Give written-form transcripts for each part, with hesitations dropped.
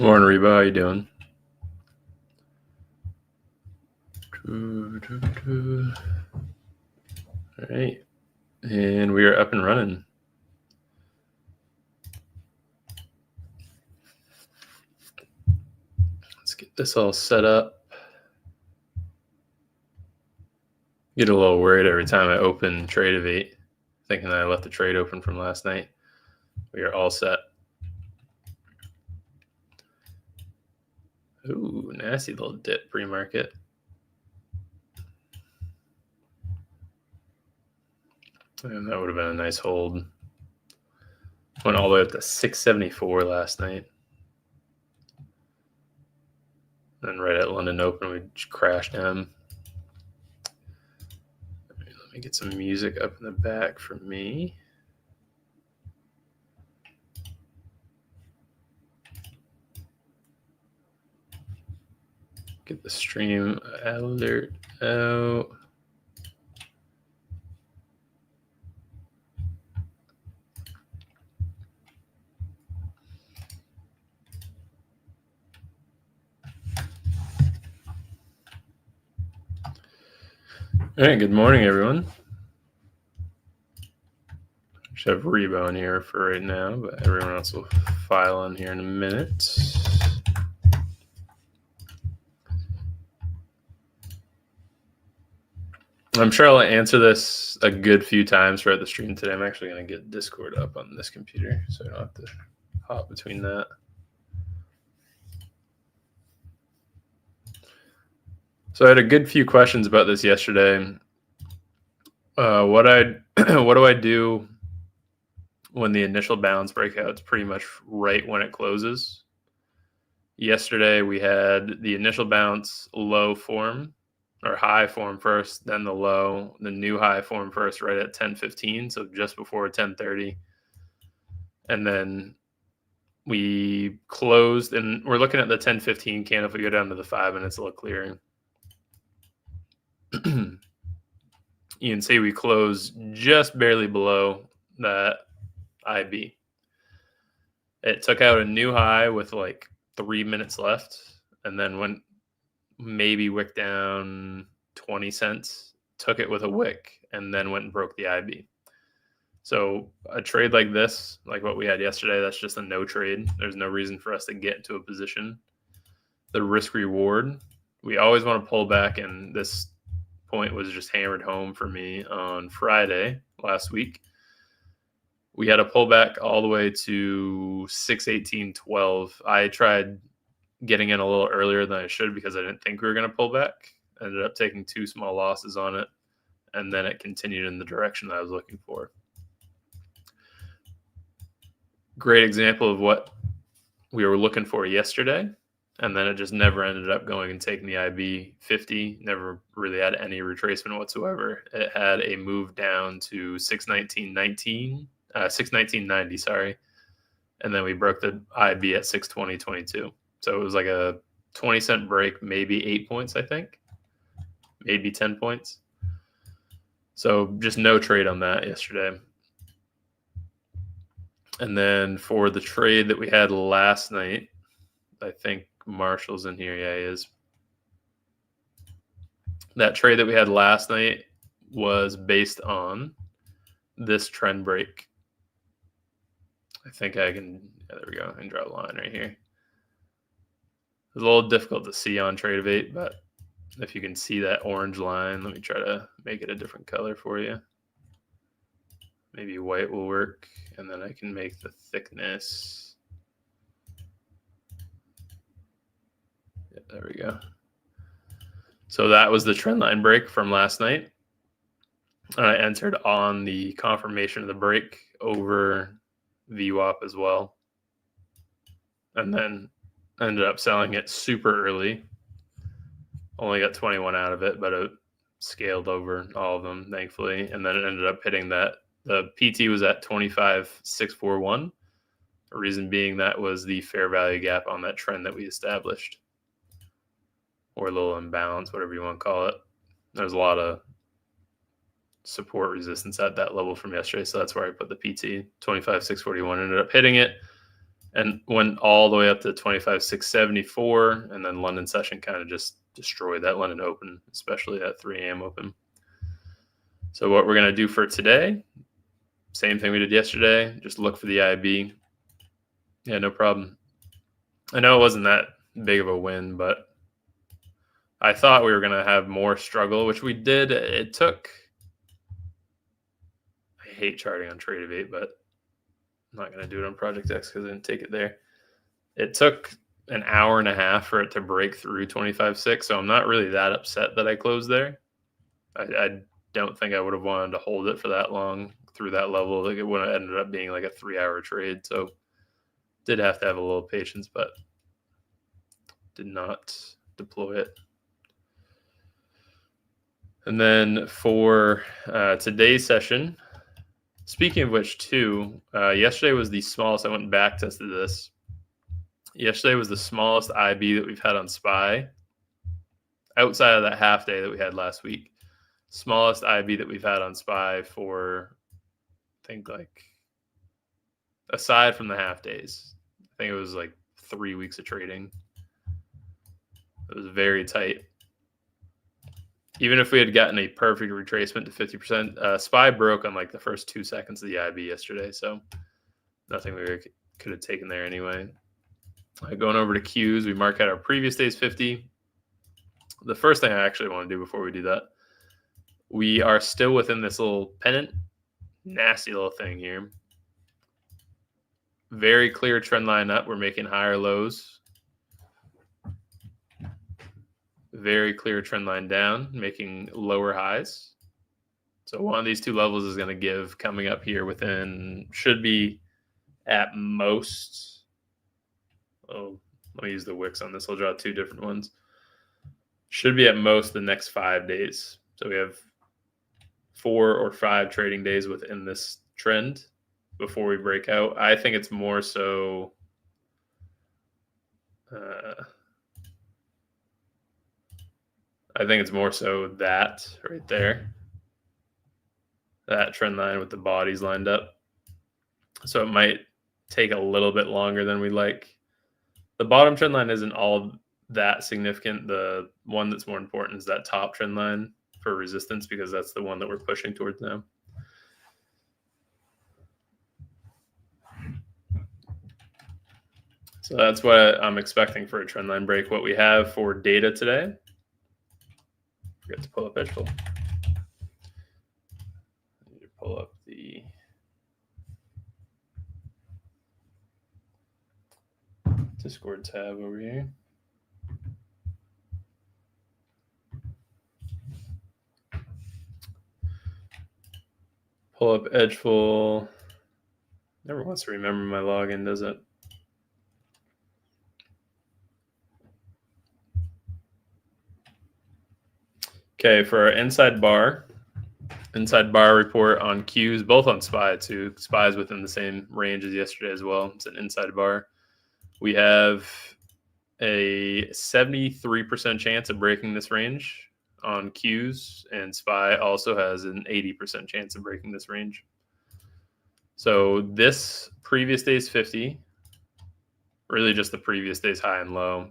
Morning, Reba. How you doing? All right. And we are up and running. Let's get this all set up. Get a little worried every time I open Trade of 8, thinking that I left the trade open from last night. We are all set. Ooh, nasty little dip pre-market. And that would have been a nice hold. Went all the way up to 674 last night. Then right at London Open, we just crashed down. Let me get some music up in the back for me. Get the stream alert out. All right, good morning, everyone. Should have Rebo in here for right now, but everyone else will file in here in a minute. I'm sure I'll answer this a good few times throughout the stream today. I'm actually going to get Discord up on this computer, so I don't have to hop between that. So I had a good few questions about this yesterday. What do I do when the initial balance breakout's pretty much right when it closes? Yesterday we had the initial bounce low form or high form first, then the low, the new high form first right at 10:15, so just before 10:30. And then we closed, and we're looking at the 10:15 candle. If we go down to the 5 minutes, look clearing. You can see we closed just barely below that IB. It took out a new high with like 3 minutes left, and then went maybe wick down 20 cents, took it with a wick, and then went and broke the IB. So a trade like this, like what we had yesterday, that's just a no trade. There's no reason for us to get into a position. The risk reward, we always want to pull back, and this point was just hammered home for me on Friday last week. We had a pullback all the way to 618.12. I tried getting in a little earlier than I should because I didn't think we were going to pull back. I ended up taking 2 small losses on it, and then it continued in the direction that I was looking for. Great example of what we were looking for yesterday, and then it just never ended up going and taking the IB 50, never really had any retracement whatsoever. It had a move down to 619.90, sorry, and then we broke the IB at 620.22. So it was like a 20-cent break, maybe 8 points, I think, maybe 10 points. So just no trade on that yesterday. And then for the trade that we had last night, I think Marshall's in here. Yeah, he is. That trade that we had last night was based on this trend break. I think I can, there we go. I can draw a line right here. It's a little difficult to see on Trade of 8, but if you can see that orange line, let me try to make it a different color for you. Maybe white will work, and then I can make the thickness. Yeah, there we go. So that was the trend line break from last night. I entered on the confirmation of the break over VWAP as well, and then ended up selling it super early. Only got 21 out of it, but it scaled over all of them, thankfully. And then it ended up hitting that. The PT was at 25,641. The reason being that was the fair value gap on that trend that we established, or a little imbalance, whatever you want to call it. There's a lot of support resistance at that level from yesterday, so that's where I put the PT. 25,641 ended up hitting it. and went all the way up to 25,674, and then London session kind of just destroyed that London Open, especially that 3 a.m. Open. So what we're going to do for today, same thing we did yesterday, just look for the IB. Yeah, no problem. I know it wasn't that big of a win, but I thought we were going to have more struggle, which we did. It took, I hate charting on Trade-Evate, but I'm not going to do it on Project X because I didn't take it there. It took an hour and a half for it to break through 25.6, so I'm not really that upset that I closed there. I don't think I would have wanted to hold it for that long through that level. Like, it would have ended up being like a 3-hour trade, so did have to have a little patience, but did not deploy it. And then for today's session, speaking of which, too, yesterday was the smallest. I went and back tested this. Yesterday was the smallest IB that we've had on SPY outside of that half day that we had last week. Smallest IB that we've had on SPY for, I think, like, aside from the half days. I think it was like 3 weeks of trading. It was very tight. Even if we had gotten a perfect retracement to 50%, SPY broke on like the first 2 seconds of the IB yesterday, so nothing we could have taken there anyway. Going over to Qs, we mark out our previous day's 50. The first thing I actually want to do before we do that, we are still within this little pennant, nasty little thing here. Very clear trend line up. We're making higher lows. Very clear trend line down, making lower highs. So one of these two levels is going to give coming up here within, should be at most, oh, let me use the wicks on this. I'll draw 2 different ones. Should be at most the next 5 days. So we have 4 or 5 trading days within this trend before we break out. I think it's more so that right there, that trend line with the bodies lined up. So it might take a little bit longer than we like. The bottom trend line isn't all that significant. The one that's more important is that top trend line for resistance, because that's the one that we're pushing towards now. So that's what I'm expecting for a trend line break. What we have for data today, forget to pull up Edgeful. I need to pull up the Discord tab over here. Pull up Edgeful. Never wants to remember my login, does it? Okay, for our inside bar report on Qs, both on SPY too. SPY is within the same range as yesterday as well. It's an inside bar. We have a 73% chance of breaking this range on Qs, and SPY also has an 80% chance of breaking this range. So this previous day's 50, really just the previous day's high and low,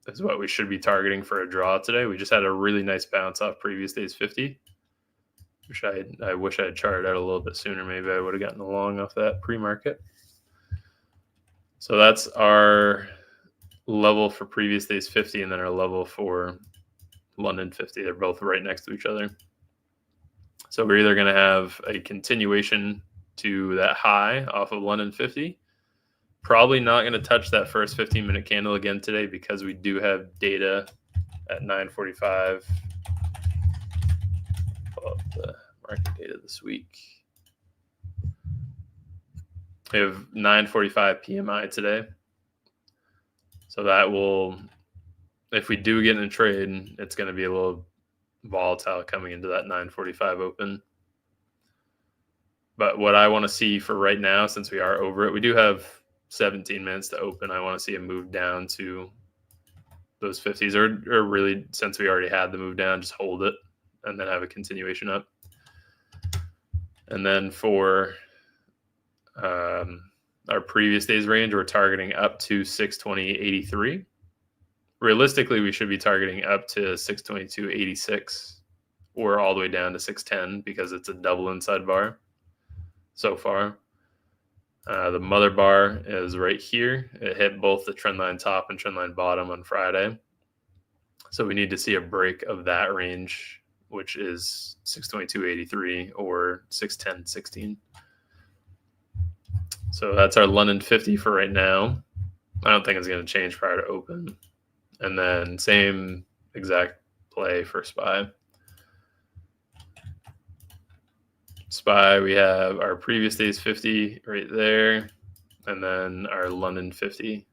is what we should be targeting for a draw today. We just had a really nice bounce off previous day's 50. I wish I had charted out a little bit sooner. Maybe I would have gotten along off that pre-market. So that's our level for previous day's 50, and then our level for London 50. They're both right next to each other. So we're either going to have a continuation to that high off of London 50. Probably not going to touch that first 15-minute candle again today, because we do have data at 9:45. Pull up the market data this week. We have 9:45 PMI today. So that will, if we do get in a trade, it's going to be a little volatile coming into that 9:45 open. But what I want to see for right now, since we are over it, we do have 17 minutes to open. I want to see a move down to those 50s, or really, since we already had the move down, just hold it and then have a continuation up. And then for our previous day's range, we're targeting up to 620.83. Realistically, we should be targeting up to 622.86 or all the way down to 610 because it's a double inside bar so far. The mother bar is right here. It hit both the trendline top and trendline bottom on Friday. So we need to see a break of that range, which is 622.83 or 610.16. So that's our London 50 for right now. I don't think it's going to change prior to open. And then same exact play for SPY. SPY, we have our previous day's 50 right there, and then our London 50.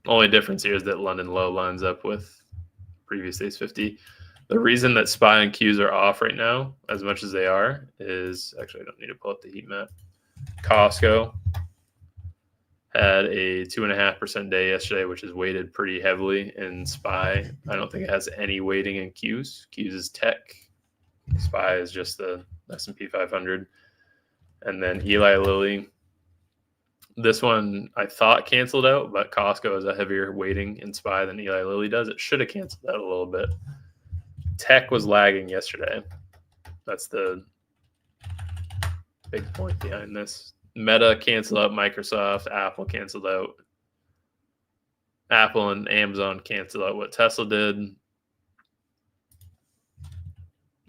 Only difference here is that London low lines up with previous day's 50. The reason that SPY and Qs are off right now, as much as they are, is actually I don't need to pull up the heat map. Costco had a 2.5% day yesterday, which is weighted pretty heavily in SPY. I don't think it has any weighting in Qs. Qs is tech. SPY is just the S&P 500. And then Eli Lilly. This one I thought canceled out, but Costco has a heavier weighting in SPY than Eli Lilly does. It should have canceled out a little bit. Tech was lagging yesterday. That's the big point behind this. Meta canceled out Microsoft. Apple canceled out. Apple and Amazon canceled out what Tesla did.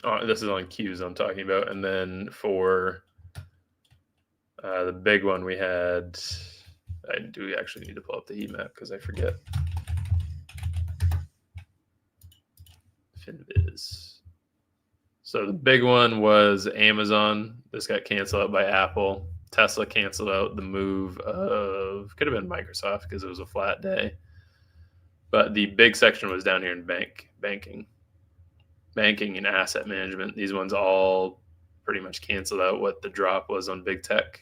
Oh, this is on Qs I'm talking about. And then for the big one we had, I do actually need to pull up the heat map because I forget. FinViz. So the big one was Amazon. This got canceled out by Apple. Tesla canceled out the move of, could have been Microsoft because it was a flat day. But the big section was down here in banking and asset management. These ones all pretty much canceled out what the drop was on big tech,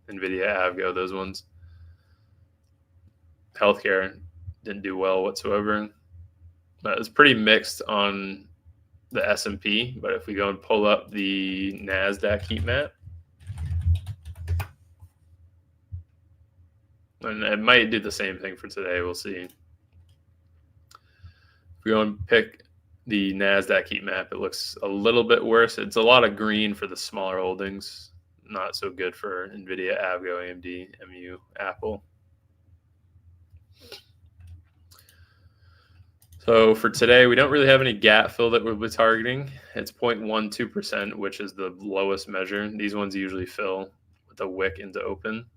NVIDIA, Avgo, those ones. Healthcare didn't do well whatsoever. But it was pretty mixed on the S&P. But if we go and pull up the NASDAQ heat map, and it might do the same thing for today, we'll see. If we go and pick the NASDAQ heat map, it looks a little bit worse. It's a lot of green for the smaller holdings. Not so good for NVIDIA, Avgo, AMD, MU, Apple. So for today, we don't really have any gap fill that we'll be targeting. It's 0.12%, which is the lowest measure. These ones usually fill with a wick into open.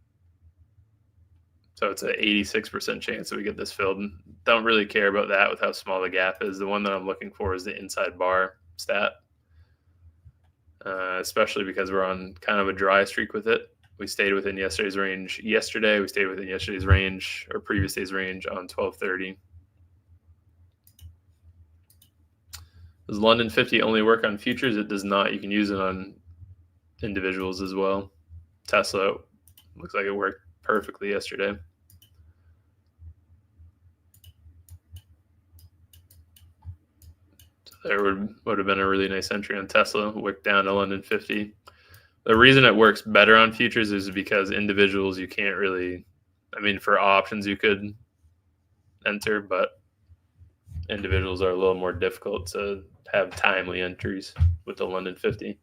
So it's an 86% chance that we get this filled. Don't really care about that with how small the gap is. The one that I'm looking for is the inside bar stat, especially because we're on kind of a dry streak with it. We stayed within yesterday's range yesterday. We stayed within yesterday's range or previous day's range on 12:30. Does London 50 only work on futures? It does not. You can use it on individuals as well. Tesla looks like it worked perfectly yesterday. So there would have been a really nice entry on Tesla, wick down to London 50. The reason it works better on futures is because individuals you can't really, I mean, for options you could enter, but individuals are a little more difficult to have timely entries with the London 50.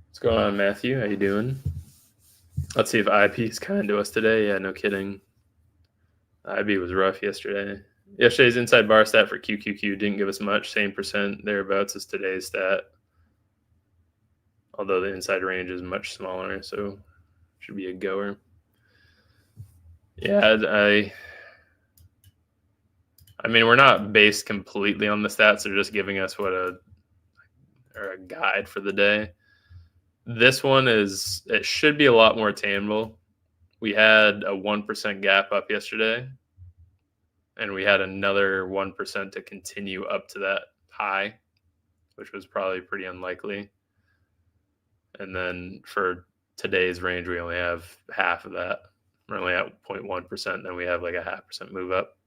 What's going on, Matthew? How you doing? Let's see if IP is kind to us today. Yeah, no kidding. IB was rough yesterday. Yesterday's inside bar stat for QQQ didn't give us much. Same percent thereabouts as today's stat. Although the inside range is much smaller, so should be a goer. Yeah, I mean, we're not based completely on the stats. They're just giving us a guide for the day. This one it should be a lot more attainable. We had a 1% gap up yesterday, and we had another 1% to continue up to that high, which was probably pretty unlikely. And then for today's range, we only have half of that. We're only at 0.1%. Then we have like a 0.5% move up.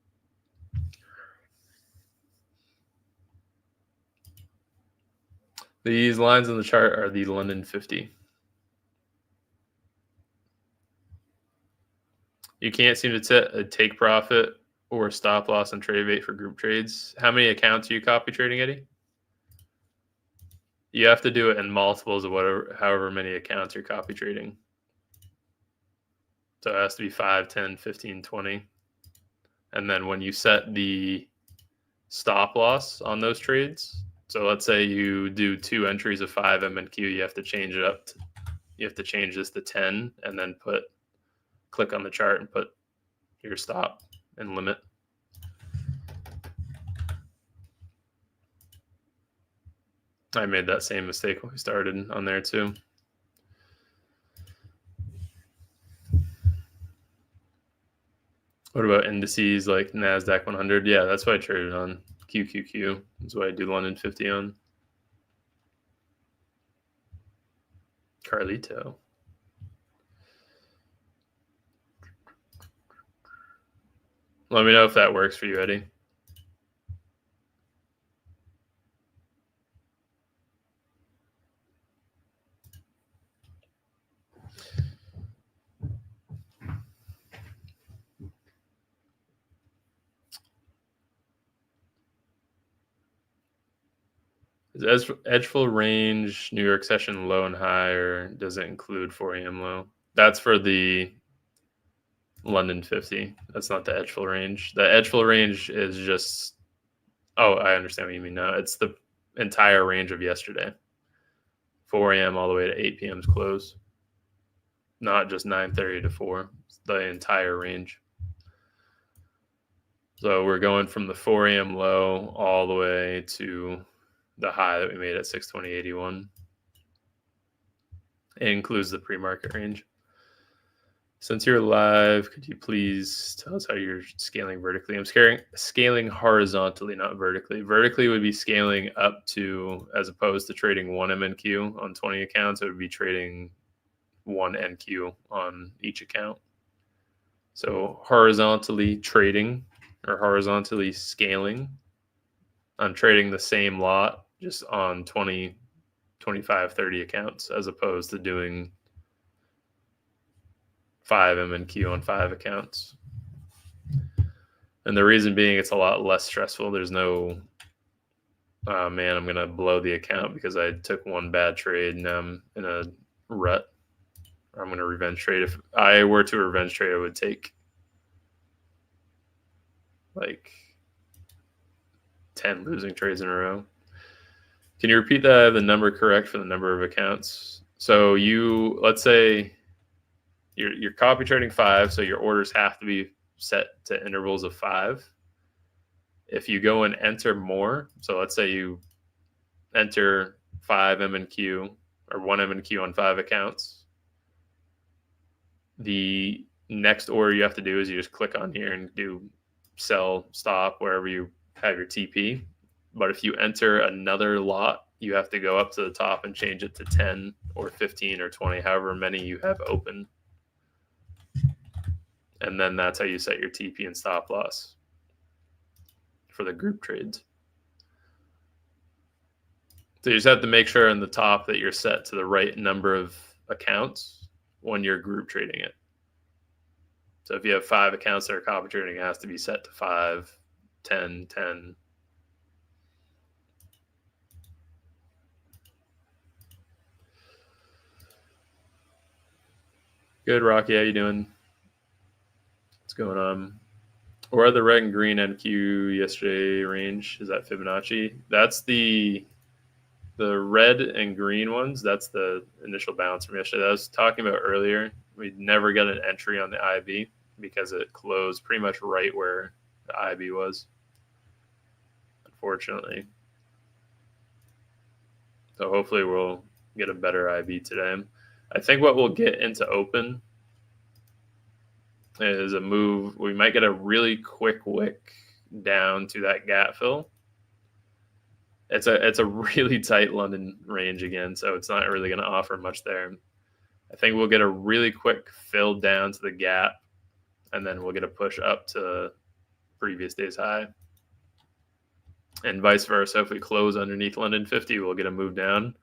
These lines on the chart are the London 50. You can't seem to set a take profit or a stop loss on trade bait for group trades. How many accounts are you copy trading, Eddie? You have to do it in multiples of however many accounts you're copy trading. So it has to be 5, 10, 15, 20. And then when you set the stop loss on those trades, so let's say you do 2 entries of 5 MNQ, you have to change it up. You have to change this to 10 and then click on the chart and put your stop and limit. I made that same mistake when we started on there too. What about indices like NASDAQ 100? Yeah, that's what I traded on. QQQ is what I do London 50 on. Carlito. Let me know if that works for you, Eddie. Is Edgefield range New York session low and high, or does it include 4 a.m. low? That's for the London 50. That's not the Edgefield range. The Edgefield range is just, oh, I understand what you mean now. It's the entire range of yesterday. 4 a.m. all the way to 8 p.m.'s close. Not just 9:30 to 4. It's the entire range. So we're going from the 4 a.m. low all the way to the high that we made at 620.81. It includes the pre-market range. Since you're live, could you please tell us how you're scaling vertically? I'm scaling horizontally, not vertically. Vertically would be scaling up to, as opposed to trading 1 MNQ on 20 accounts, it would be trading 1 NQ on each account. So horizontally trading or horizontally scaling, I'm trading the same lot just on 20, 25, 30 accounts, as opposed to doing 5 MNQ on 5 accounts. And the reason being, it's a lot less stressful. There's no, oh man, I'm going to blow the account because I took one bad trade and I'm in a rut. Or I'm going to revenge trade. If I were to revenge trade, I would take like 10 losing trades in a row. Can you repeat that, the number correct for the number of accounts? So let's say you're copy trading 5, so your orders have to be set to intervals of 5. If you go and enter more, so let's say you enter 5 MNQ or 1 MNQ on 5 accounts, the next order you have to do is you just click on here and do sell, stop, wherever you have your TP. But if you enter another lot, you have to go up to the top and change it to 10 or 15 or 20, however many you have open. And then that's how you set your TP and stop loss for the group trades. So you just have to make sure on the top that you're set to the right number of accounts when you're group trading it. So if you have 5 accounts that are copy trading, it has to be set to 5, 10, 10. Good, Rocky. How you doing? What's going on? Where are the red and green NQ yesterday range? Is that Fibonacci? That's the red and green ones. That's the initial bounce from yesterday that I was talking about earlier. We never got an entry on the IB because it closed pretty much right where the IB was, unfortunately. So hopefully we'll get a better IB today. I think what we'll get into open is a move. We might get a really quick wick down to that gap fill. It's a really tight London range again, so it's not really going to offer much there. I think we'll get a really quick fill down to the gap, and then we'll get a push up to previous day's high. And vice versa. If we close underneath London 50, we'll get a move down.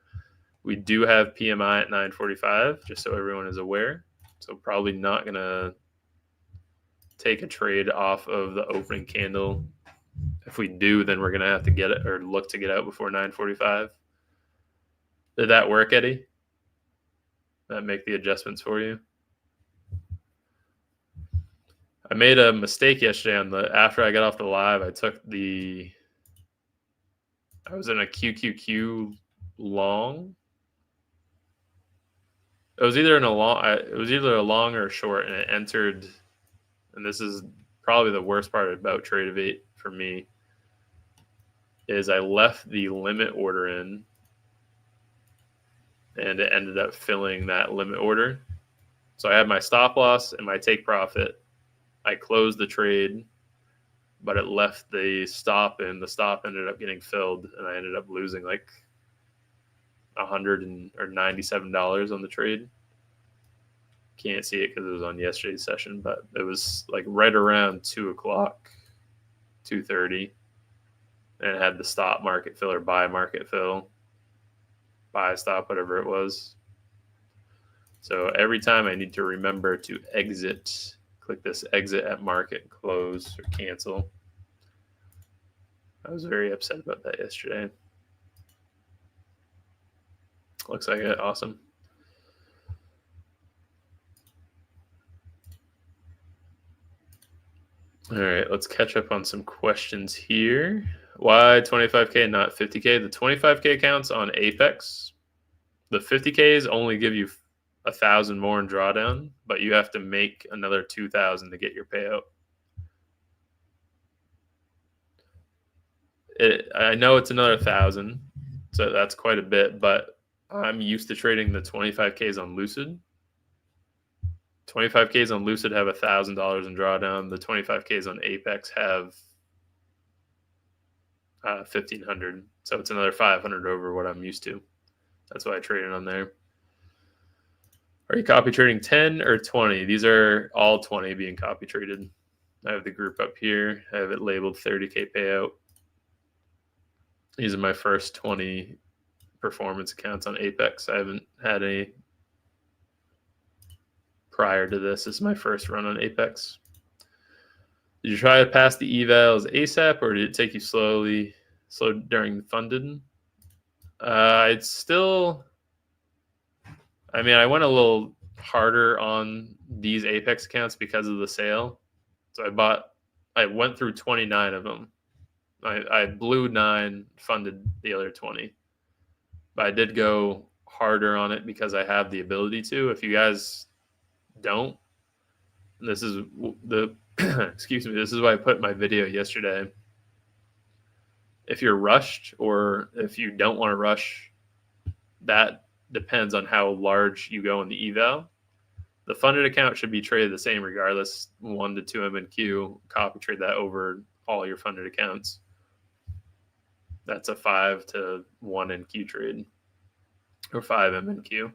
We do have PMI at 945, just so everyone is aware. So probably not going to take a trade off of the opening candle. If we do, then we're going to have to get it or look to get out before 945. Did that work, Eddie? That make the adjustments for you? I made a mistake yesterday after I got off the live. I was in a QQQ long. It was either a long or a short, and it entered. And this is probably the worst part about Trade-Evate for me. Is I left the limit order in, and it ended up filling that limit order. So I had my stop loss and my take profit. I closed the trade, but it left the stop, and the stop ended up getting filled, and I ended up losing like $97 on the trade. Can't see it because it was on yesterday's session, but it was like right around 2 o'clock, 2:30, and it had the stop market fill or buy market fill, buy stop, whatever it was. So every time I need to remember to exit, click this exit at market, close, or cancel. I was very upset about that yesterday. Looks like it. Awesome. All right, let's catch up on some questions here. Why 25K, not 50K? The 25K counts on Apex. The 50Ks only give you 1,000 more in drawdown, but you have to make another 2,000 to get your payout. I know it's another 1,000, so that's quite a bit, but I'm used to trading the 25Ks on Lucid. 25Ks on Lucid have $1,000 in drawdown. The 25Ks on Apex have 1,500. So it's another 500 over what I'm used to. That's why I traded on there. Are you copy trading 10 or 20? These are all 20 being copy traded. I have the group up here. I have it labeled 30K payout. These are my first 20 performance accounts on Apex. I haven't had any prior to this. This is my first run on Apex. Did you try to pass the evals ASAP, or did it take you slow during funded? I went a little harder on these Apex accounts because of the sale. So I went through 29 of them. I blew 9, funded the other 20. But I did go harder on it because I have the ability to. If you guys don't, this is excuse me, this is why I put my video yesterday. If you're rushed or if you don't want to rush, that depends on how large you go in the eval. The funded account should be traded the same regardless, 1 to 2 MNQ. Copy trade that over all your funded accounts. That's a 5 to 1 NQ trade or 5 MNQ.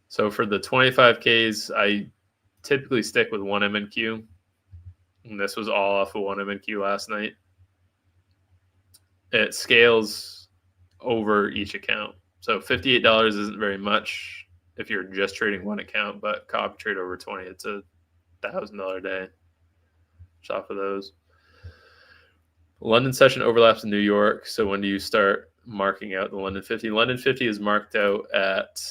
So for the 25Ks, I typically stick with 1 MNQ. And this was all off of 1 MNQ last night. It scales over each account. So $58 isn't very much if you're just trading one account, but copy trade over 20, it's a $1,000 day. Shop for those. London session overlaps in New York. So when do you start marking out the London 50? London 50 is marked out at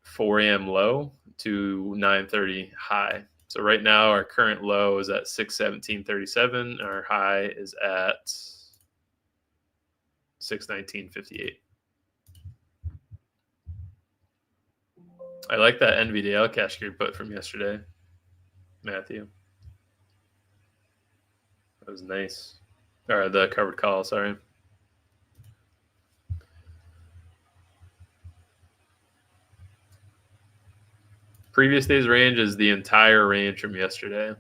4 a.m. low to 9:30 high. So right now our current low is at 617.37. Our high is at 619.58. I like that NVDL cash you put from yesterday, Matthew. That was nice. Or the covered call, sorry. Previous day's range is the entire range from yesterday.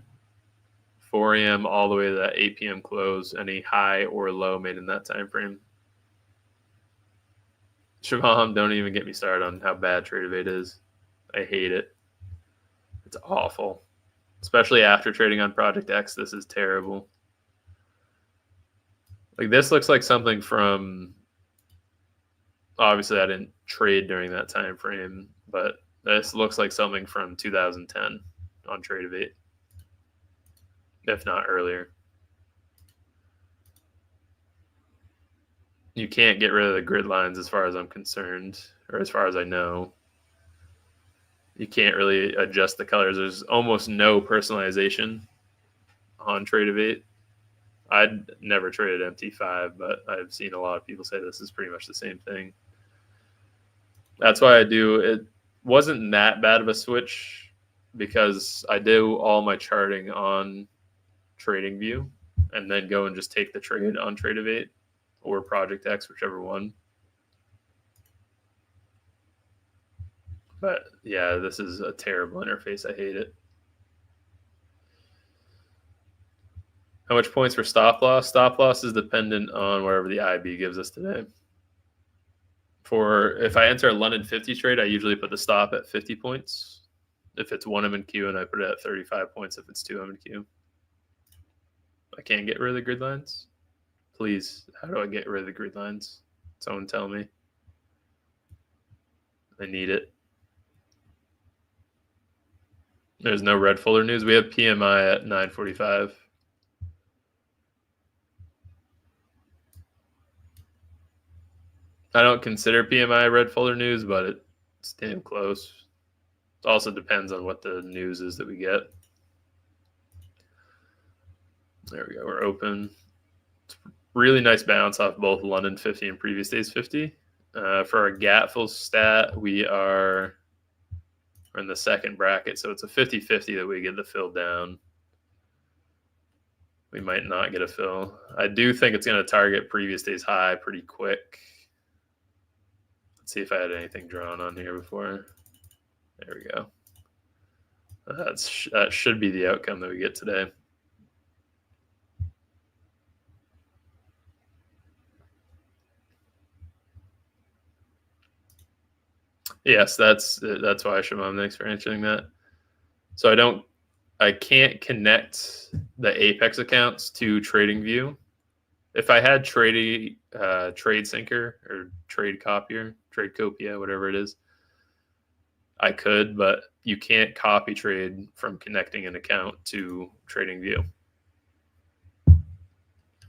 4 a.m. all the way to that 8 p.m. close, any high or low made in that time frame. Shabam, don't even get me started on how bad Trade of 8 is. I hate it. It's awful. Especially after trading on Project X, this is terrible. Like, this looks like something from... Obviously, I didn't trade during that time frame, but this looks like something from 2010 on Trade of 8, if not earlier. You can't get rid of the grid lines as far as I'm concerned, or as far as I know. You can't really adjust the colors. There's almost no personalization on Trade of 8. I'd never traded MT5, but I've seen a lot of people say this is pretty much the same thing. That's why I do. It wasn't that bad of a switch because I do all my charting on TradingView and then go and just take the trade on Trade of 8 or Project X, whichever one. But yeah, this is a terrible interface. I hate it. How much points for stop loss? Stop loss is dependent on wherever the IB gives us today. If I enter a London 50 trade, I usually put the stop at 50 points. If it's 1 M&Q, and I put it at 35 points if it's 2 M&Q. I can't get rid of the grid lines. Please, how do I get rid of the grid lines? Someone tell me. I need it. There's no red folder news. We have PMI at 9:45. I don't consider PMI red folder news, but it's damn close. It also depends on what the news is that we get. There we go. We're open. It's really nice bounce off both London 50 and previous days 50. For our gap fill stat, we're in the second bracket, so it's a 50-50 that we get the fill down. We might not get a fill. I do think it's going to target previous day's high pretty quick. Let's see if I had anything drawn on here before. There we go. That should be the outcome that we get today. Yes, that's why, Shamam. Thanks for answering that. So I can't connect the Apex accounts to TradingView. If I had Trade Syncer or Trade Copia, whatever it is, I could, but you can't copy trade from connecting an account to TradingView.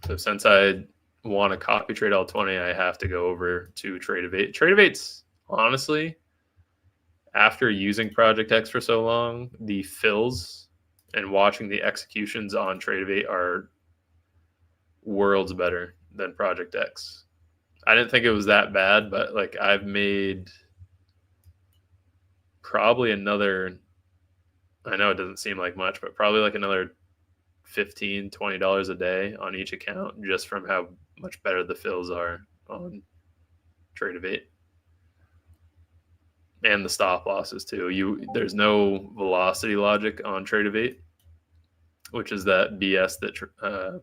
So since I want to copy trade L20, I have to go over to Trade of 8. Trade of 8's, honestly, after using Project X for so long, the fills and watching the executions on Trade of 8 are worlds better than Project X. I didn't think it was that bad, but like I've made probably another, I know it doesn't seem like much, but probably like another $15, $20 a day on each account just from how much better the fills are on Trade of 8. And the stop losses too. There's no velocity logic on Trade of 8, which is that BS that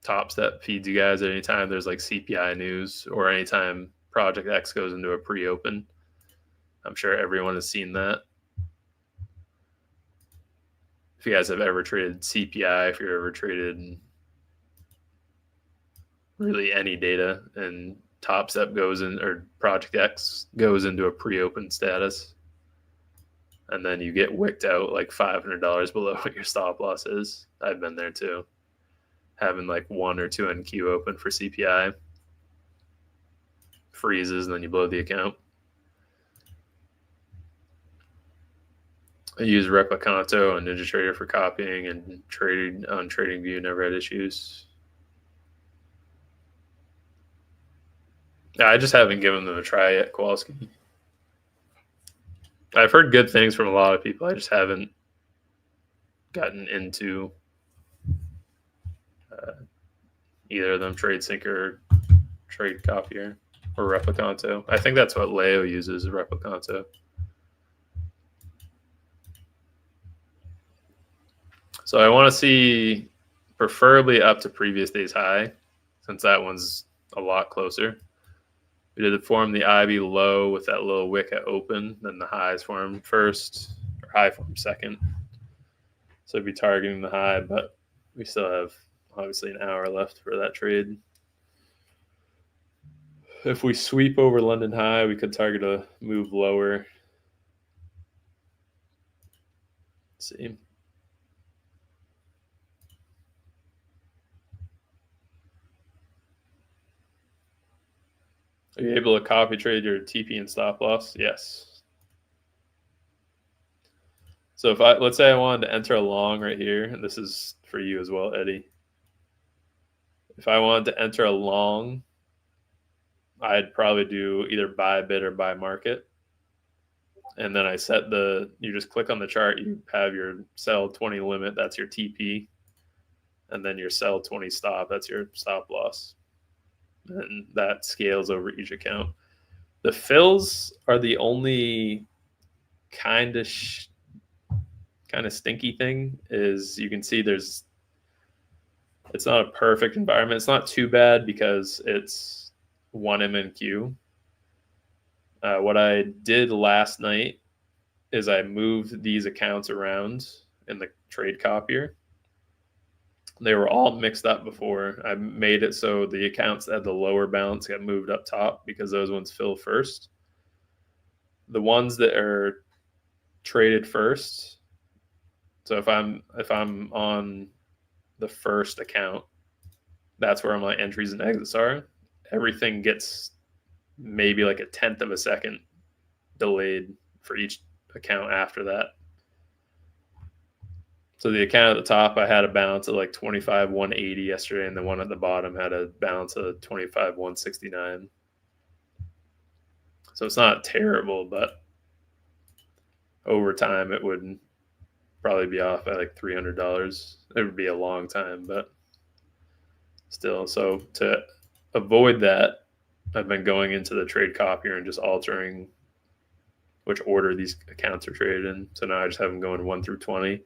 Top Step feeds you guys at any time there's like CPI news or anytime Project X goes into a pre-open. I'm sure everyone has seen that. If you guys have ever traded CPI, if you've ever traded really any data, and Top Step goes in, or Project X goes into a pre-open status, and then you get wicked out like $500 below what your stop loss is. I've been there too. Having like 1 or 2 NQ open for CPI, freezes, and then you blow the account. I use Replicanto and NinjaTrader for copying, and traded on TradingView, never had issues. I just haven't given them a try yet, Kowalski. I've heard good things from a lot of people. I just haven't gotten into either of them, Trade Syncer or Trade Copier or Replicanto. I think that's what Leo uses, Replicanto. So I want to see preferably up to previous day's high, since that one's a lot closer. We did form the IB low with that little wick at open, then the highs formed first, or high formed second. So I'd be targeting the high, but we still have obviously an hour left for that trade. If we sweep over London high, we could target a move lower. Let's see. Are you able to copy trade your TP and stop loss? Yes. So if let's say I wanted to enter a long right here, and this is for you as well, Eddie. If I wanted to enter a long, I'd probably do either buy bid or buy market. And then I set you just click on the chart, you have your sell 20 limit, that's your TP. And then your sell 20 stop, that's your stop loss. And that scales over each account. The fills are the only kind of stinky thing. Is you can see it's not a perfect environment. It's not too bad because it's 1 MNQ. What I did last night is I moved these accounts around in the trade copier. They were all mixed up before. I made it so the accounts that had the lower balance got moved up top because those ones fill first. The ones that are traded first. So if I'm on the first account, that's where my entries and exits are. Everything gets maybe like 1/10 of a second delayed for each account after that. So the account at the top, I had a balance of like 25,180 yesterday, and the one at the bottom had a balance of 25,169. So it's not terrible, but over time it would probably be off by like $300. It would be a long time, but still. So to avoid that, I've been going into the trade copier and just altering which order these accounts are traded in. So now I just have them going 1 through 20.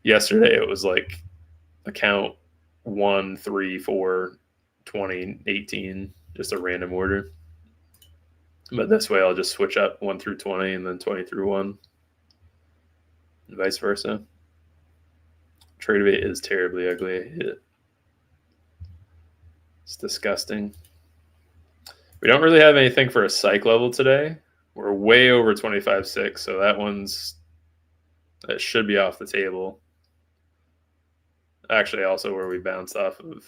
Yesterday it was like account 1, 3, 4, 20, 18, just a random order. But this way I'll just switch up 1 through 20 and then 20 through 1, and vice versa. Tradebait is terribly ugly. I hate it. It's disgusting. We don't really have anything for a psych level today. We're way over 25.6, so that should be off the table. Actually, also where we bounced off of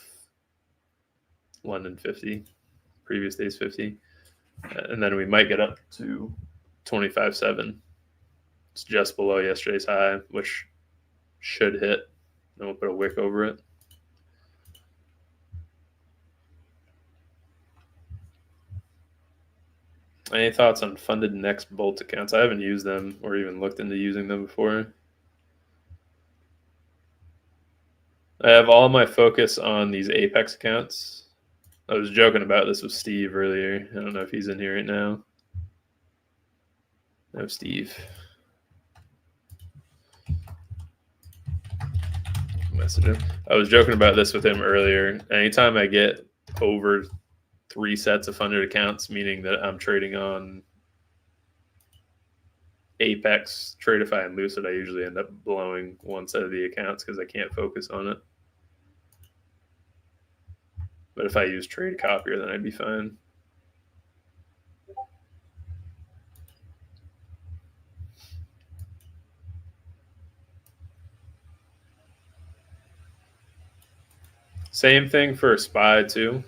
London 50, previous day's 50. And then we might get up to 25.7. It's just below yesterday's high, which should hit. And we'll put a wick over it. Any thoughts on funded next Bolt accounts? I haven't used them or even looked into using them before. I have all my focus on these Apex accounts. I was joking about this with Steve earlier. I don't know if he's in here right now. No, Steve. Message him. I was joking about this with him earlier. Anytime I get over 3 sets of funded accounts, meaning that I'm trading on Apex, Tradeify, and Lucid, I usually end up blowing one set of the accounts because I can't focus on it. But if I use Trade Copier, then I'd be fine. Same thing for SPY too.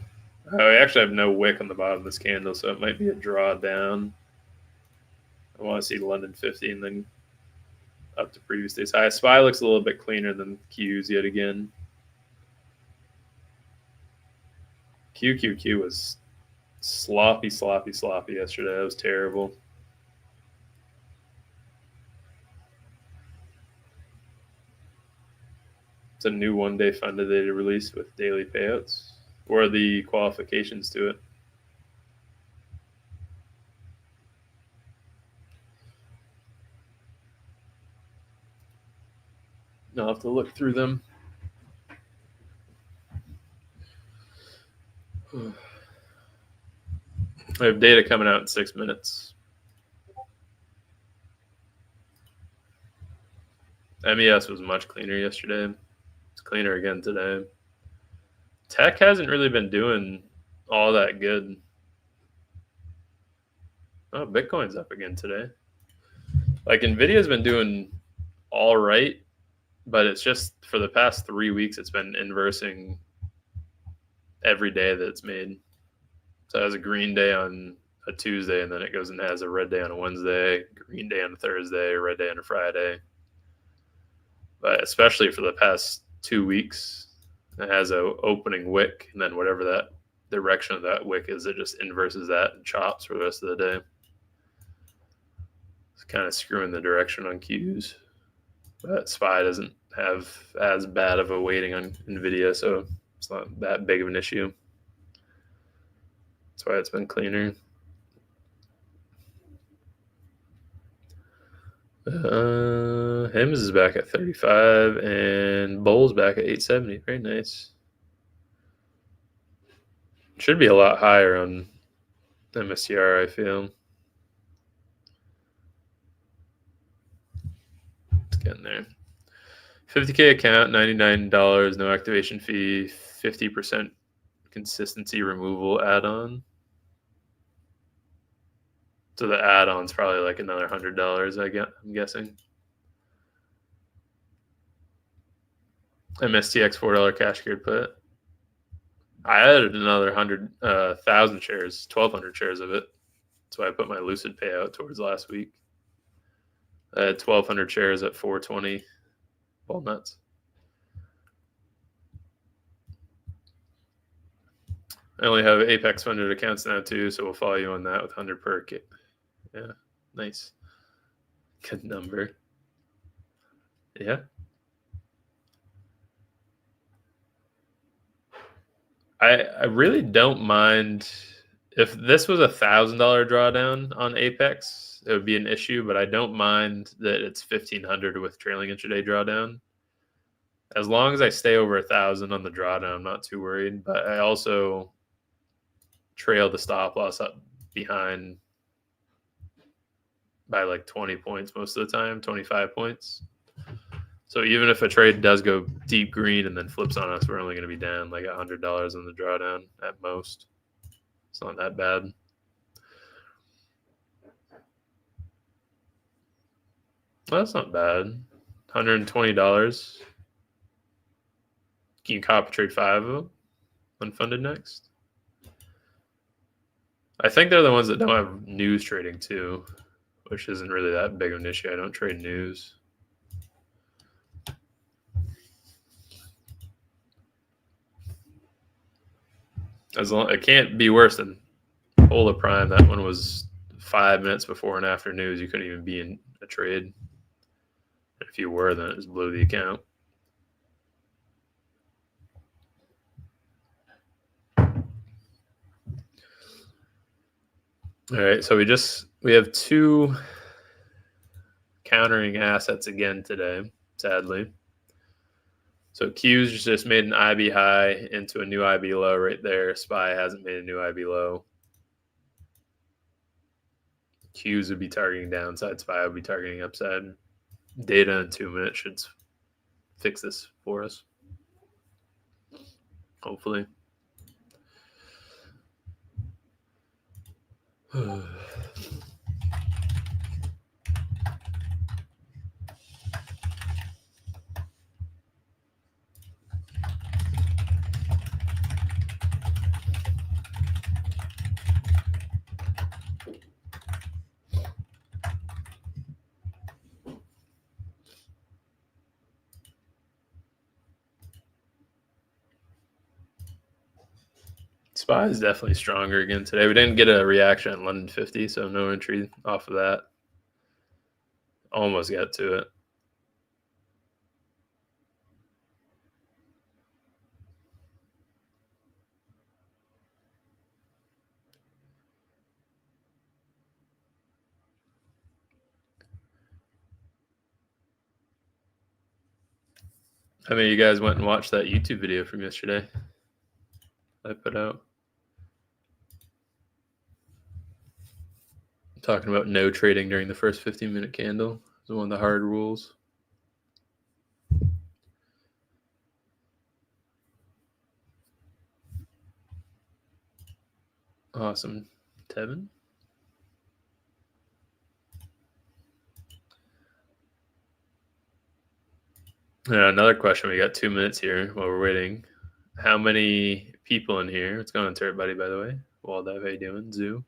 I actually have no wick on the bottom of this candle, so it might be a drawdown. I want to see London 50 and then up to previous day's high. SPY looks a little bit cleaner than Q's yet again. QQQ was sloppy yesterday. That was terrible. It's a new one-day funded data release with daily payouts. What are the qualifications to it? I'll have to look through them. We have data coming out in 6 minutes. MES was much cleaner yesterday. It's cleaner again today. Tech hasn't really been doing all that good. Oh, Bitcoin's up again today. Like Nvidia's been doing all right, but it's just for the past 3 weeks it's been inversing every day that it's made. So it has a green day on a Tuesday, and then it goes and has a red day on a Wednesday, green day on a Thursday, red day on a Friday. But especially for the past 2 weeks, it has a opening wick, and then whatever that direction of that wick is, it just inverses that and chops for the rest of the day. It's kind of screwing the direction on Qs. But SPY doesn't have as bad of a weighting on NVIDIA, so it's not that big of an issue. That's why it's been cleaner. HIMS is back at 35 and Bull's back at 870. Very nice. Should be a lot higher on MSCR, I feel. It's getting there. 50K account, $99, no activation fee, 50% consistency removal add-on. So the add-on's probably like another $100, I'm guessing. MSTX $4 cash geared put. I added another 1,000 shares, 1,200 shares of it. That's why I put my Lucid payout towards last week. I had 1,200 shares at 420 walnuts. I only have Apex funded accounts now too, so we'll follow you on that with 100 per kit. Yeah, nice. Good number. Yeah. I really don't mind if this was $1,000 drawdown on Apex, it would be an issue, but I don't mind that it's 1,500 with trailing intraday drawdown. As long as I stay over 1,000 on the drawdown, I'm not too worried. But I also trail the stop loss up behind by like 20 points most of the time, 25 points. So even if a trade does go deep green and then flips on us, we're only going to be down like $100 on the drawdown at most. It's not that bad. Well, that's not bad. $120. Can you copy trade 5 of them unfunded next? I think they're the ones that don't have news trading too, which isn't really that big of an issue. I don't trade news. As long it can't be worse than Polar Prime. That one was 5 minutes before and after news. You couldn't even be in a trade. If you were, then it just blew the account. All right, so we have 2 countering assets again today, sadly. So Q's just made an IB high into a new IB low right there. SPY hasn't made a new IB low. Q's would be targeting downside. SPY would be targeting upside. Data in 2 minutes should fix this for us. Hopefully. SPY is definitely stronger again today. We didn't get a reaction at London 50, so no entry off of that. Almost got to it. How many of you guys went and watched that YouTube video from yesterday I put out? Talking about no trading during the first 15-minute candle is one of the hard rules. Awesome. Tevin? Another question. We got 2 minutes here while we're waiting. How many people in here? What's going on to everybody, by the way? Waldive, how you doing? Zoo?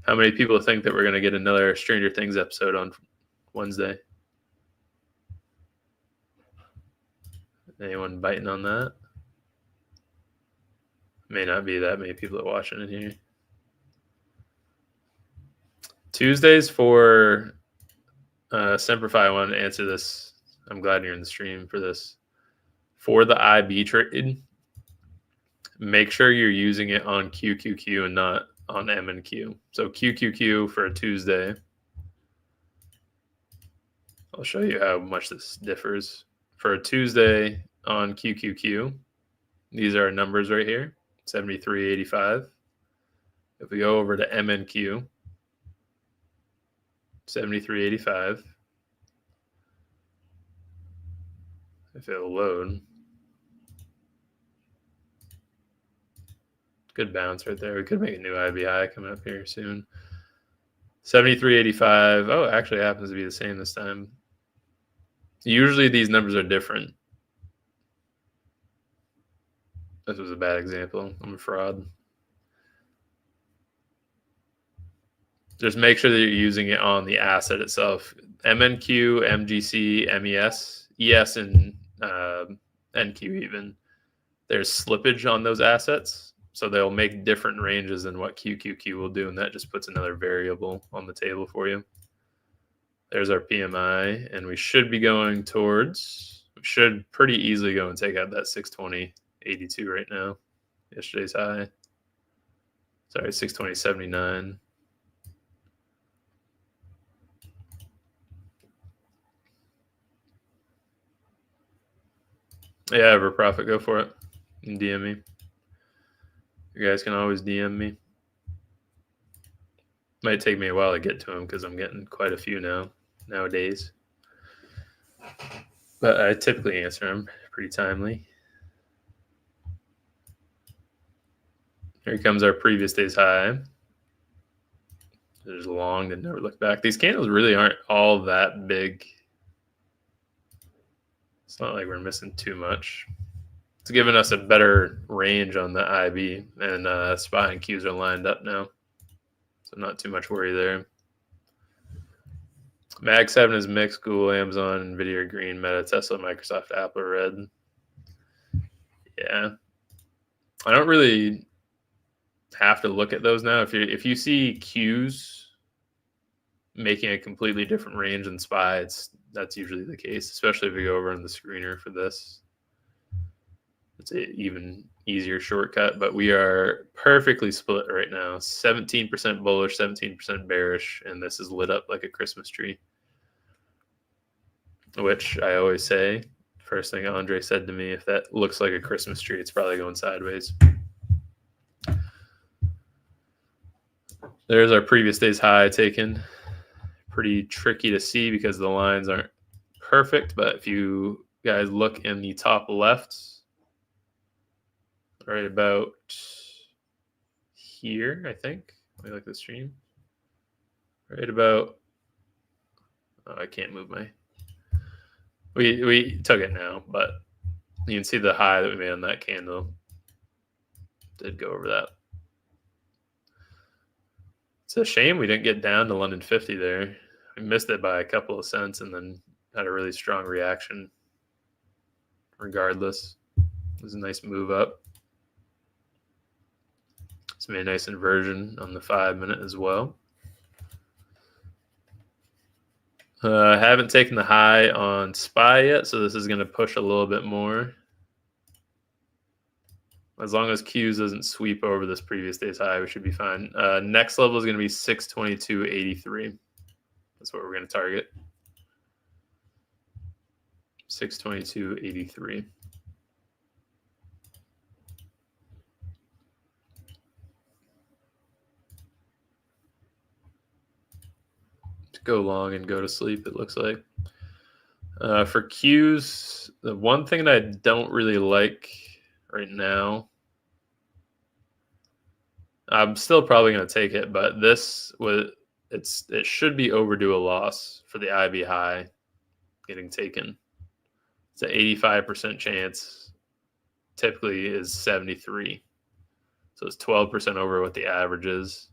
How many people think that we're going to get another Stranger Things episode on Wednesday? Anyone biting on that? May not be that many people that are watching in here. Tuesdays for Semperfi, I wanted to answer this. I'm glad you're in the stream for this. For the IB trade, make sure you're using it on QQQ and not on MNQ. So QQQ for a Tuesday. I'll show you how much this differs. For a Tuesday on QQQ, these are our numbers right here, 73.85. If we go over to MNQ, 73.85. If it'll load. Good bounce right there. We could make a new IBI coming up here soon. 73.85. Oh, it actually happens to be the same this time. Usually these numbers are different. This was a bad example. I'm a fraud. Just make sure that you're using it on the asset itself. MNQ, MGC, MES, ES, and NQ even. There's slippage on those assets. So they'll make different ranges than what QQQ will do, and that just puts another variable on the table for you. There's our PMI, and we should be going towards, we should pretty easily go and take out that 620.82 right now. Yesterday's high. Sorry, 620.79. Yeah, ever profit, go for it. And DM me. You guys can always DM me. Might take me a while to get to them because I'm getting quite a few nowadays. But I typically answer them pretty timely. Here comes our previous day's high. There's long to never look back. These candles really aren't all that big. It's not like we're missing too much. It's giving us a better range on the IB, and SPY and Qs are lined up now. So not too much worry there. Mag 7 is mixed. Google, Amazon, Nvidia are green. Meta, Tesla, Microsoft, Apple are red. Yeah. I don't really have to look at those now. If you see Qs making a completely different range than SPY, that's usually the case, especially if we go over on the screener for this. It's an even easier shortcut, but we are perfectly split right now. 17% bullish, 17% bearish, and this is lit up like a Christmas tree. Which I always say, first thing Andre said to me, if that looks like a Christmas tree, it's probably going sideways. There's our previous day's high taken. Pretty tricky to see because the lines aren't perfect, but if you guys look in the top left, right about here, I think. Let me look at the stream. Right about, oh, I can't move my, we took it now, but you can see the high that we made on that candle. Did go over that. It's a shame we didn't get down to London 50 there. We missed it by a couple of cents and then had a really strong reaction. Regardless, it was a nice move up. It's made a nice inversion on the 5-minute as well. Haven't taken the high on SPY yet, so this is going to push a little bit more. As long as Qs doesn't sweep over this previous day's high, we should be fine. Next level is going to be 622.83. That's what we're going to target. 622.83. go long and go to sleep, it looks like. For Qs, the one thing that I don't really like right now, I'm still probably going to take it, but it should be overdue a loss for the IB high getting taken. It's an 85% chance. Typically is 73. So it's 12% over what the average is.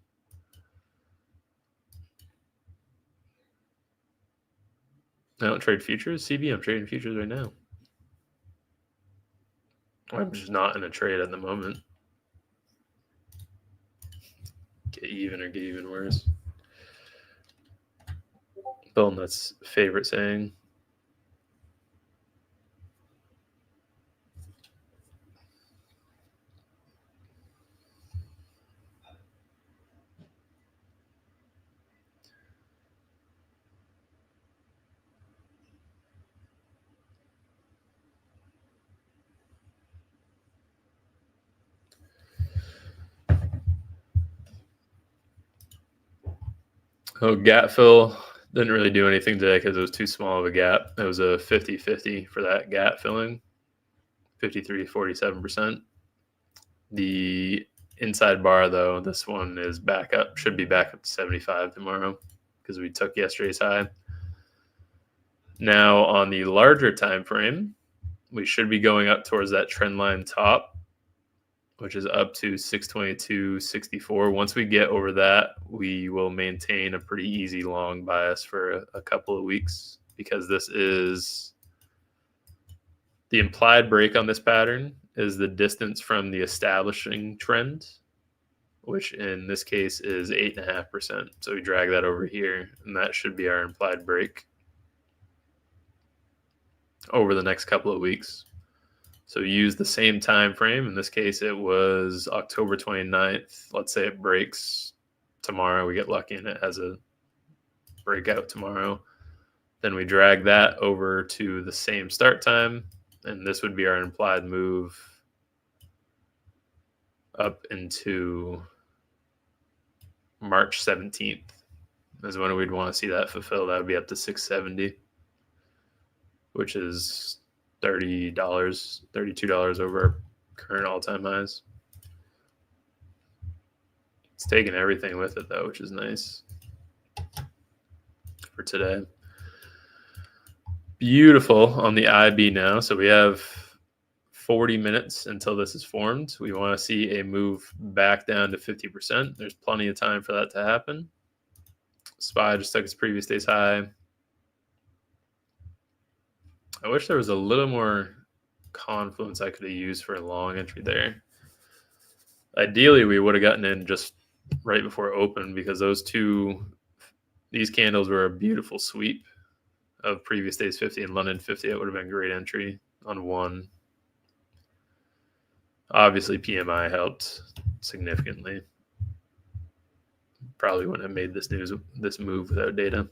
I don't trade futures. CB, I'm trading futures right now. I'm just not in a trade at the moment. Get even or get even worse. Bill Nutt's favorite saying. Oh, gap fill didn't really do anything today because it was too small of a gap. It was a 50-50 for that gap filling, 53-47%. The inside bar, though, this one is back up, should be back up to 75 tomorrow because we took yesterday's high. Now, on the larger time frame, we should be going up towards that trend line top, which is up to 622.64. Once we get over that, we will maintain a pretty easy long bias for a couple of weeks because this is the implied break on this pattern is the distance from the establishing trend, which in this case is 8.5%. So we drag that over here, and that should be our implied break over the next couple of weeks. So use the same time frame. In this case, it was October 29th. Let's say it breaks tomorrow. We get lucky and it has a breakout tomorrow. Then we drag that over to the same start time, and this would be our implied move up into March 17th is when we'd want to see that fulfilled. That would be up to 670, which is $30, $32 over current all-time highs. It's taking everything with it, though, which is nice for today. Beautiful on the IB now. So we have 40 minutes until this is formed. We want to see a move back down to 50%. There's plenty of time for that to happen. SPY just took its previous day's high. I wish there was a little more confluence I could have used for a long entry there. Ideally, we would have gotten in just right before open because these candles were a beautiful sweep of previous day's 50 and London 50. It would have been a great entry on one. Obviously, PMI helped significantly. Probably wouldn't have made this move without data.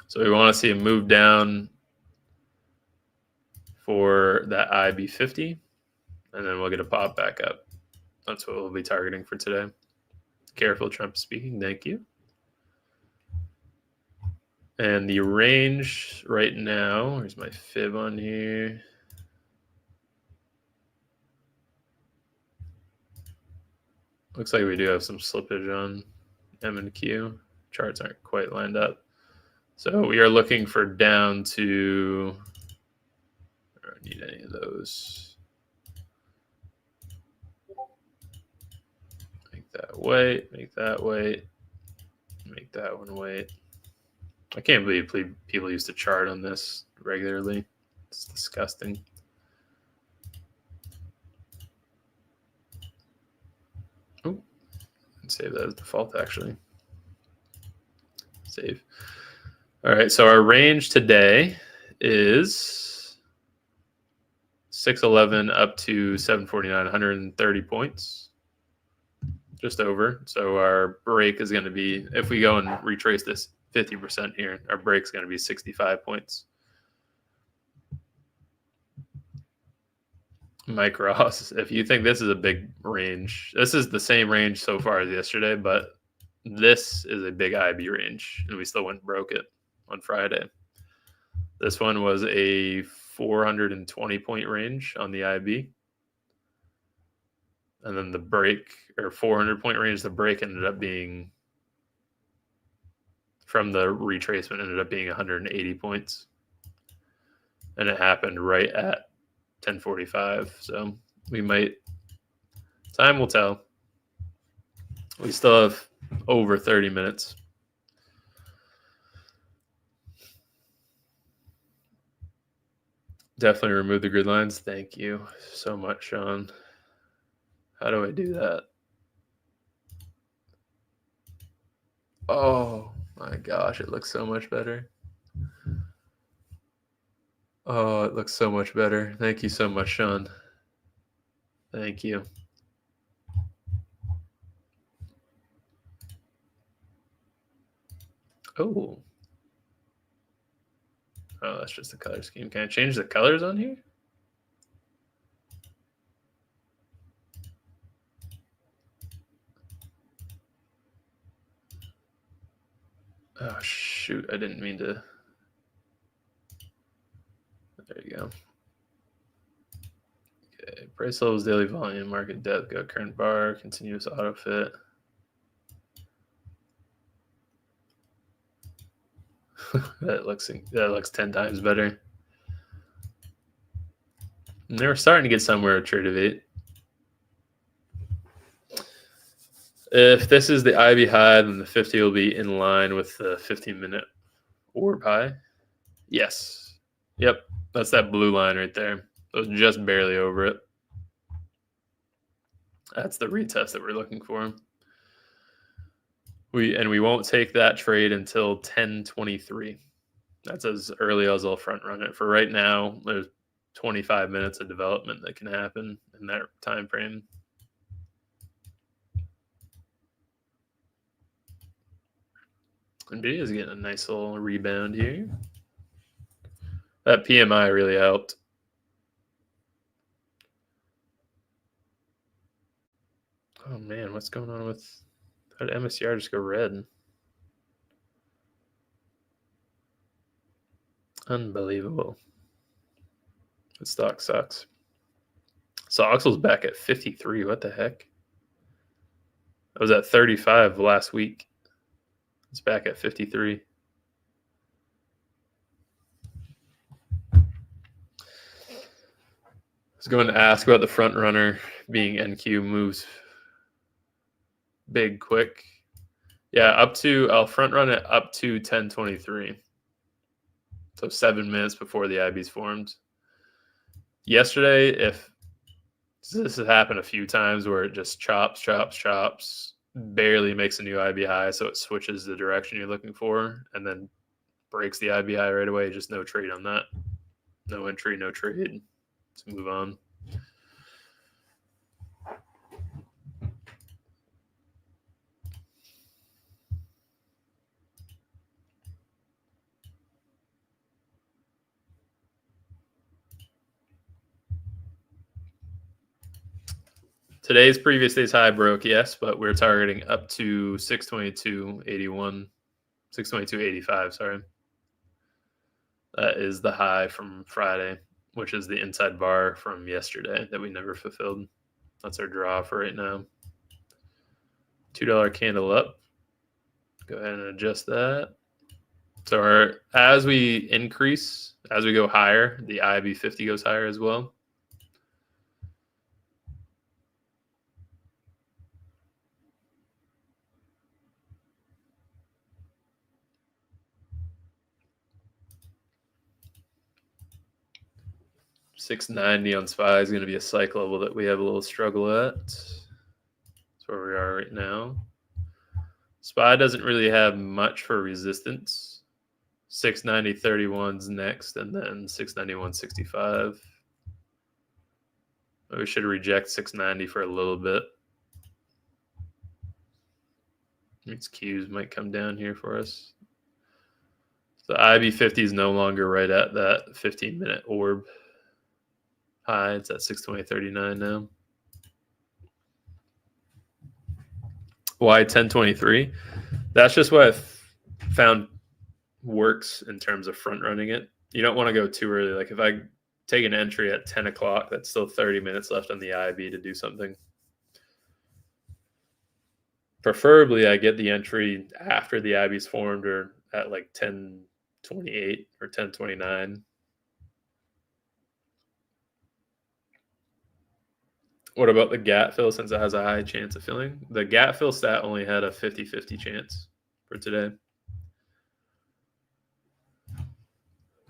So we want to see a move down for that IB50, and then we'll get a pop back up. That's what we'll be targeting for today. Careful, Trump speaking. Thank you. And the range right now, where's my fib on here? Looks like we do have some slippage on M and Q. Charts aren't quite lined up. So we are looking for down to, I don't need any of those. Make that wait, make that wait, make that one wait. I can't believe people used to chart on this regularly. It's disgusting. Oh, save that as default, actually. Save. All right, so our range today is 611 up to 749, 130 points, just over. So our break is going to be, if we go and retrace this 50% here, our break is going to be 65 points. Mike Ross, if you think this is a big range, this is the same range so far as yesterday, but This is a big IB range, and we still went and broke it on Friday. This one was a 420 point range on the IB. And then the break, or 400 point range, the break ended up being, from the retracement, ended up being 180 points. And it happened right at 10:45. So we might, time will tell. We still have over 30 minutes. Definitely remove the grid lines. Thank you so much, Sean. How do I do that? Oh my gosh, it looks so much better. Oh, it looks so much better. Thank you so much, Sean. Thank you. Oh. Oh, that's just the color scheme. Can I change the colors on here? Oh, shoot. I didn't mean to. There you go. Okay. Price levels, daily volume, market depth, got current bar, continuous auto fit. that looks 10 times better. And they were starting to get somewhere with Trade of 8. If this is the IB high, then the 50 will be in line with the 15-minute orb high. Yes. Yep. That's that blue line right there. It was just barely over it. That's the retest that we're looking for. We won't take that trade until 10:23. That's as early as I'll front run it. For right now, there's 25 minutes of development that can happen in that time frame. NVIDIA is getting a nice little rebound here. That PMI really helped. Oh man, what's going on with, how did MSCR just go red? Unbelievable. The stock sucks. So Oxel's back at 53. What the heck? I was at 35 last week. It's back at 53. I was going to ask about the front runner being NQ moves big quick. Yeah, I'll front run it up to 10:23. So 7 minutes before the IB's formed. Yesterday, if this has happened a few times where it just chops, barely makes a new IB high, so it switches the direction you're looking for, and then breaks the IB high right away. Just no trade on that. No entry, no trade. Let's move on. Today's previous day's high broke, yes, but we're targeting up to 622.81, 622.85, sorry. That is the high from Friday, which is the inside bar from yesterday that we never fulfilled. That's our draw for right now. $2 candle up. Go ahead and adjust that. So as we increase, as we go higher, the IB 50 goes higher as well. $690 on SPY is going to be a psych level that we have a little struggle at. That's where we are right now. SPY doesn't really have much for resistance. 690.31's next, and then 691.65. We should reject 690 for a little bit. These Qs might come down here for us. The IB50 is no longer right at that 15-minute orb high. It's at 620.39 now. Why 1023? That's just what I've found works in terms of front running it. You don't want to go too early. Like if I take an entry at 10 o'clock, that's still 30 minutes left on the IB to do something. Preferably, I get the entry after the IB's formed or at like 10:28 or 10:29. What about the GAT fill since it has a high chance of filling? The GAT fill stat only had a 50-50 chance for today.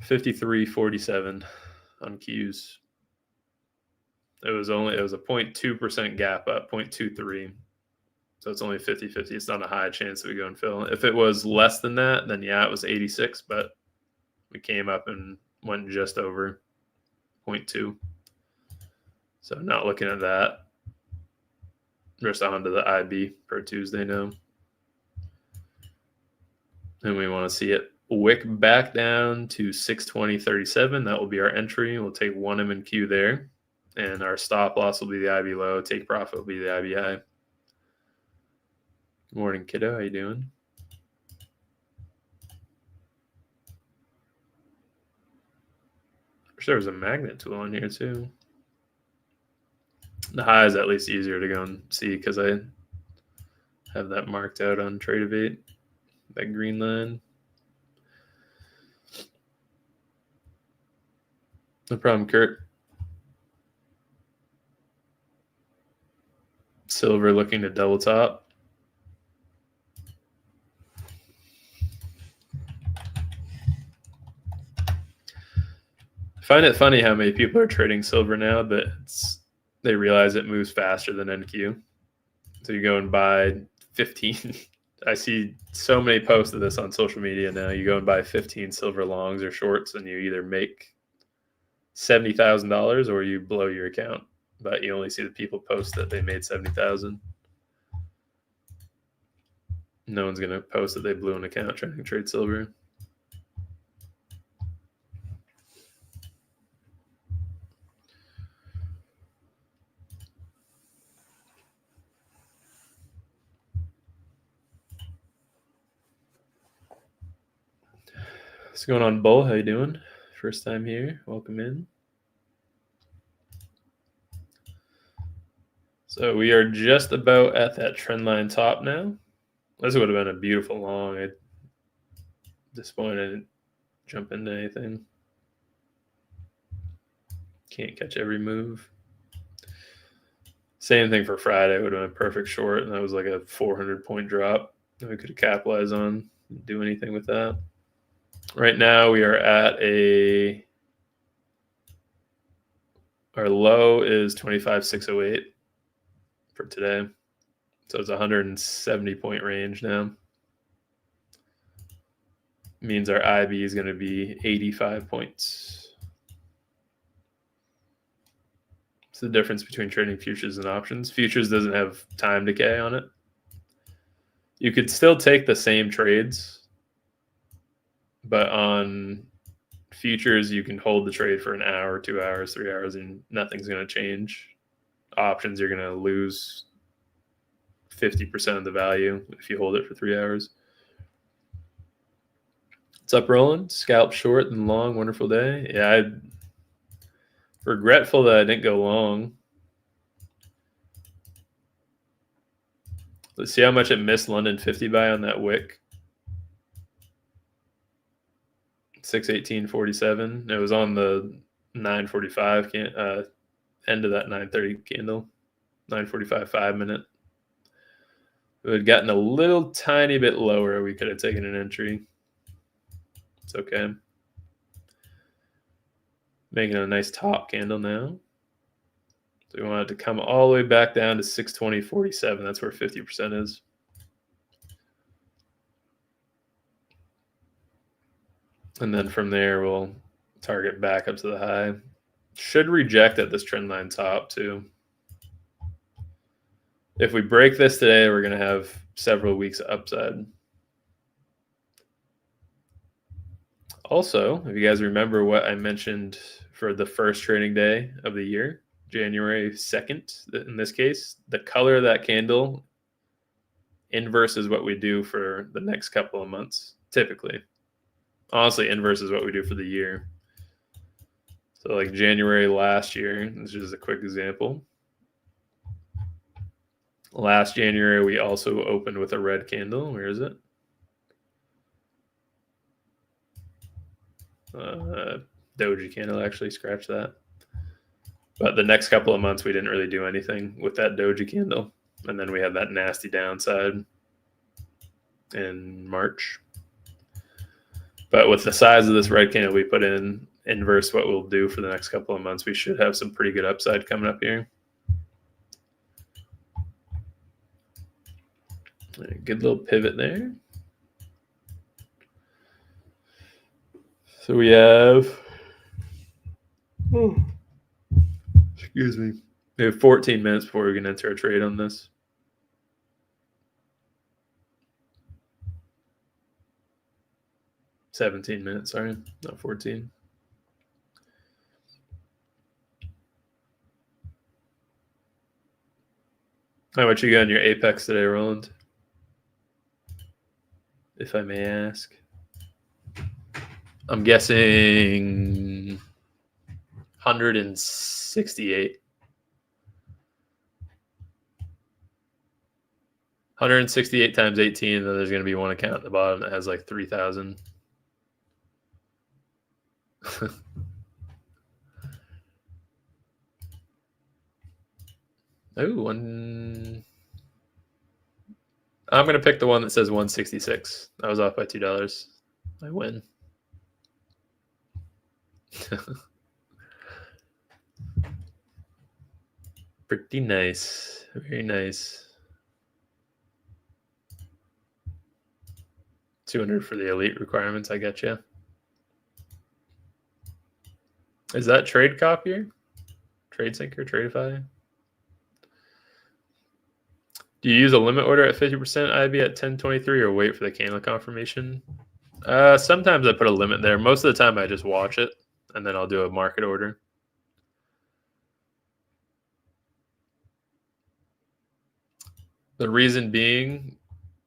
53.47 on Qs. It was a 0.2% gap up, 0.23. So it's only 50-50. It's not a high chance that we go and fill. If it was less than that, then yeah, it was 86, but we came up and went just over 0.2. So not looking at that. Just on to the IB per Tuesday now. And we want to see it wick back down to 620.37. That will be our entry. We'll take one M&Q there. And our stop loss will be the IB low. Take profit will be the IB high. Good morning, kiddo. How you doing? Wish there was a magnet tool on here too. The high is at least easier to go and see because I have that marked out on Tradeovate, that green line. No problem, Kurt. Silver looking to double top. I find it funny how many people are trading silver now, but they realize it moves faster than NQ. So you go and buy 15. I see so many posts of this on social media now. You go and buy 15 silver longs or shorts, and you either make $70,000 or you blow your account. But you only see the people post that they made 70,000. No one's going to post that they blew an account trying to trade silver. What's going on, Bull? How you doing? First time here. Welcome in. So we are just about at that trend line top now. This would have been a beautiful long. I'm disappointed I didn't jump into anything. Can't catch every move. Same thing for Friday. It would have been a perfect short, and that was like a 400-point drop that we could have capitalized on. Didn't do anything with that. Right now we are at our low is 25,608 for today. So it's a 170-point range now. Means our IB is going to be 85 points. It's the difference between trading futures and options. Futures doesn't have time decay on it. You could still take the same trades, but on futures, you can hold the trade for an hour, 2 hours, 3 hours, and nothing's going to change. Options, you're going to lose 50% of the value if you hold it for 3 hours. What's up, Roland? Scalp short and long. Wonderful day. Yeah, I'm regretful that I didn't go long. Let's see how much it missed London 50 by on that wick. 618.47. It was on the 9:45 end of that 9:30 candle. 9:45 5-minute. If it had gotten a little tiny bit lower, we could have taken an entry. It's okay. Making a nice top candle now. So we want it to come all the way back down to 620.47. That's where 50% is. And then from there, we'll target back up to the high. Should reject at this trend line top too. If we break this today, we're going to have several weeks of upside. Also, if you guys remember what I mentioned for the first trading day of the year, January 2nd, in this case, the color of that candle inverse is what we do for the next couple of months, typically. Honestly, inverse is what we do for the year. So like January last year, this is just a quick example. Last January, we also opened with a red candle. Where is it? Doji candle, actually, scratch that. But the next couple of months, we didn't really do anything with that doji candle. And then we had that nasty downside in March. But with the size of this red candle we put in, inverse what we'll do for the next couple of months, we should have some pretty good upside coming up here. Good little pivot there. So we have, excuse me, we have 14 minutes before we can enter a trade on this. $17 minutes, sorry, not 14. How much you got in your Apex today, Roland? If I may ask. I'm guessing 168. 168 times 18, and then there's going to be one account at the bottom that has like 3,000. Oh, one. I'm going to pick the one that says 166. I was off by $2. I win. Pretty nice. Very nice. 200 for the elite requirements. I get you. Is that trade copier? Trade Sync or Tradeify? Do you use a limit order at 50% IB at 1023 or wait for the candle confirmation? Sometimes I put a limit there. Most of the time I just watch it and then I'll do a market order. The reason being,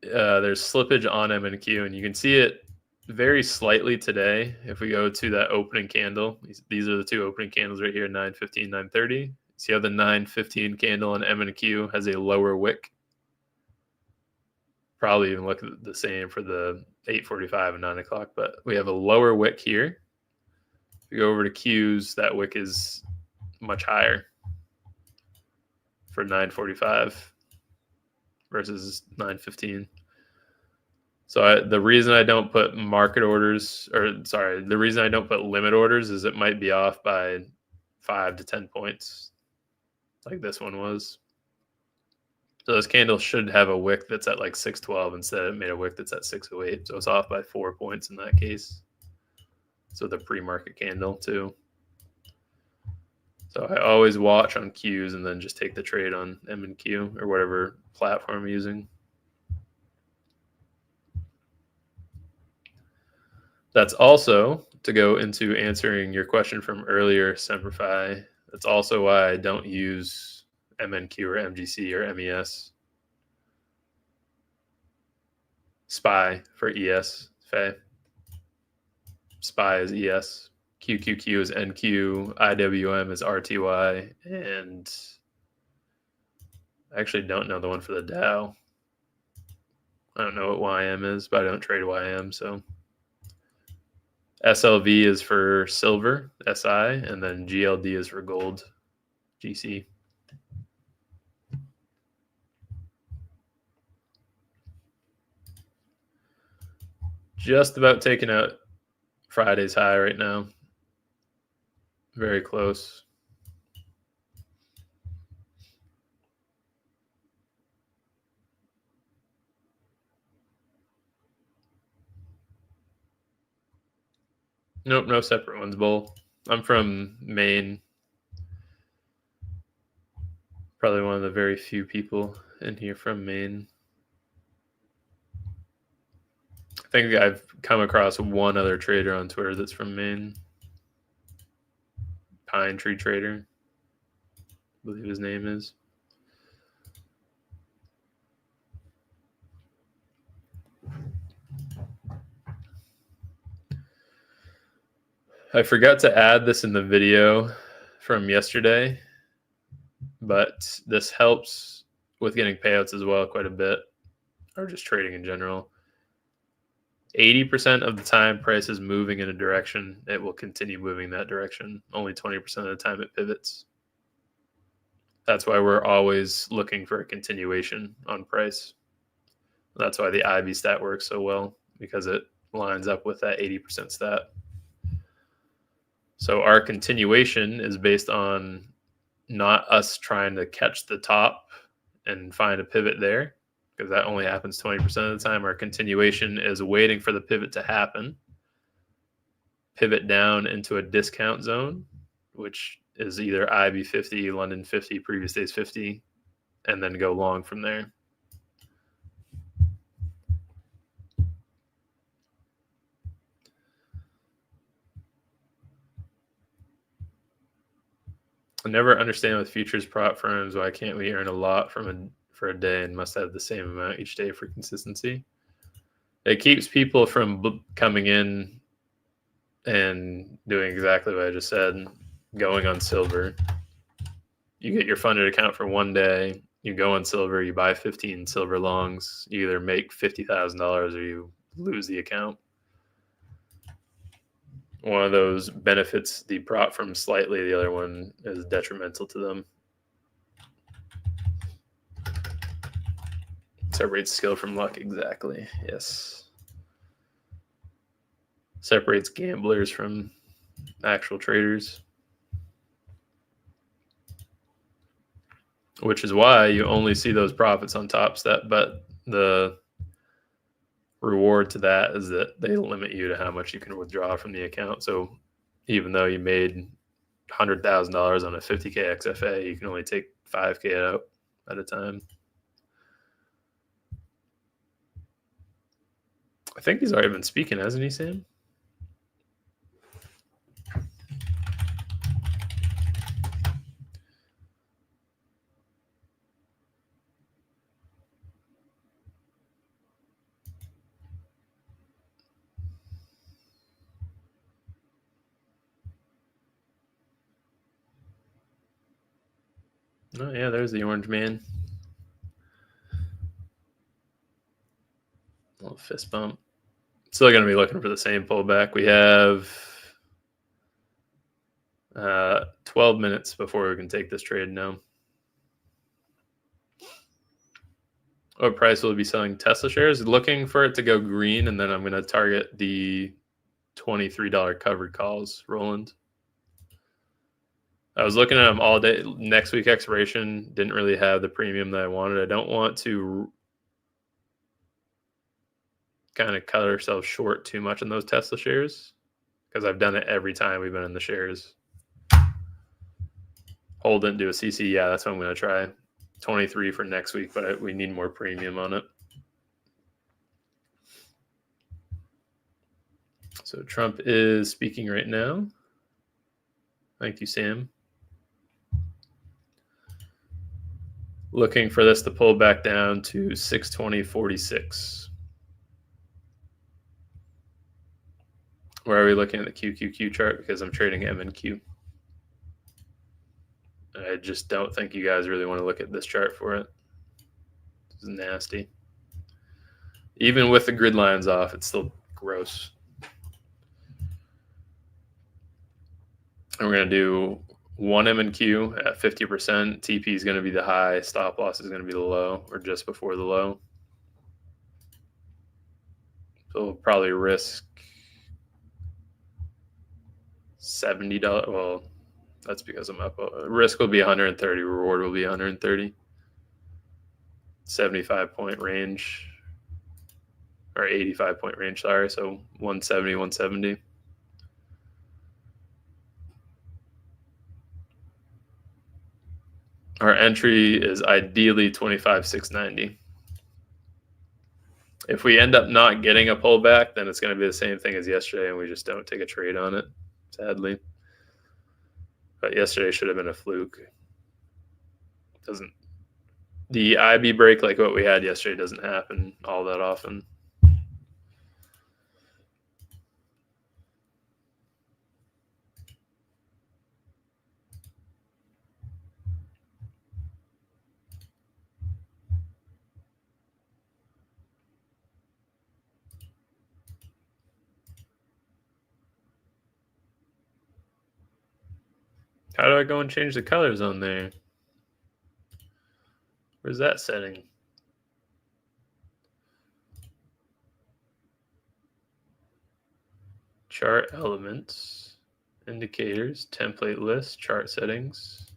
there's slippage on MNQ, and you can see it very slightly today. If we go to that opening candle, these are the two opening candles right here, 915, 930. See how the 915 candle on MNQ has a lower wick? Probably even look the same for the 845 and 9 o'clock, but we have a lower wick here. If you go over to Qs, that wick is much higher for 945 versus 915. So the reason I don't put market orders, the reason I don't put limit orders is it might be off by 5 to 10 points, like this one was. So this candle should have a wick that's at like 612 instead it made a wick that's at 608. So it's off by 4 points in that case. So the pre-market candle too. So I always watch on Qs and then just take the trade on M and Q or whatever platform I'm using. That's also, to go into answering your question from earlier, Semperfi, that's also why I don't use MNQ or MGC or MES. SPY for ES, Faye. SPY is ES. QQQ is NQ, IWM is RTY, and I actually don't know the one for the Dow. I don't know what YM is, but I don't trade YM, so. SLV is for silver, SI, and then GLD is for gold, GC. Just about taking out Friday's high right now. Very close. Nope, no separate ones, Bull. I'm from Maine. Probably one of the very few people in here from Maine. I think I've come across one other trader on Twitter that's from Maine. Pine Tree Trader, I believe his name is. I forgot to add this in the video from yesterday, but this helps with getting payouts as well quite a bit, or just trading in general. 80% of the time price is moving in a direction, it will continue moving that direction. Only 20% of the time it pivots. That's why we're always looking for a continuation on price. That's why the IB stat works so well, because it lines up with that 80% stat. So our continuation is based on not us trying to catch the top and find a pivot there, because that only happens 20% of the time. Our continuation is waiting for the pivot to happen, pivot down into a discount zone, which is either IB 50, London 50, previous days 50, and then go long from there. I never understand with futures prop firms why can't we earn a lot for a day and must have the same amount each day for consistency. It keeps people from coming in and doing exactly what I just said, going on silver. You get your funded account for one day, you go on silver, you buy 15 silver longs, you either make $50,000 or you lose the account. One of those benefits the prop firm slightly, the other one is detrimental to them. Separates skill from luck, exactly. Yes. Separates gamblers from actual traders. Which is why you only see those profits on Top Step, but the reward to that is that they limit you to how much you can withdraw from the account. So even though you made $100,000 on a 50K XFA, you can only take 5K out at a time. I think he's already been speaking, hasn't he, Sam? Oh, yeah, there's the orange man. A little fist bump. Still going to be looking for the same pullback. We have 12 minutes before we can take this trade now. What price will we be selling Tesla shares? Looking for it to go green, and then I'm going to target the $23 covered calls, Roland. I was looking at them all day. Next week expiration didn't really have the premium that I wanted. I don't want to kind of cut ourselves short too much on those Tesla shares, because I've done it every time we've been in the shares. Hold into a CC. Yeah, that's what I'm going to try. 23 for next week, but we need more premium on it. So Trump is speaking right now. Thank you, Sam. Looking for this to pull back down to 620.46. Where are we looking at the QQQ chart? Because I'm trading M and Q. I just don't think you guys really want to look at this chart for it. This is nasty. Even with the grid lines off, it's still gross. And we're going to do one M and Q at 50%. TP is going to be the high. Stop loss is going to be the low, or just before the low. So we'll probably risk $70. Well, that's because I'm up. Risk will be 130. Reward will be 130. 75-point range, or 85-point range, sorry. So 170, 170. Our entry is ideally 25,690. If we end up not getting a pullback, then it's going to be the same thing as yesterday, and we just don't take a trade on it, sadly. But yesterday should have been a fluke. The IB break like what we had yesterday doesn't happen all that often. How do I go and change the colors on there? Where's that setting? Chart elements, indicators, template list, chart settings,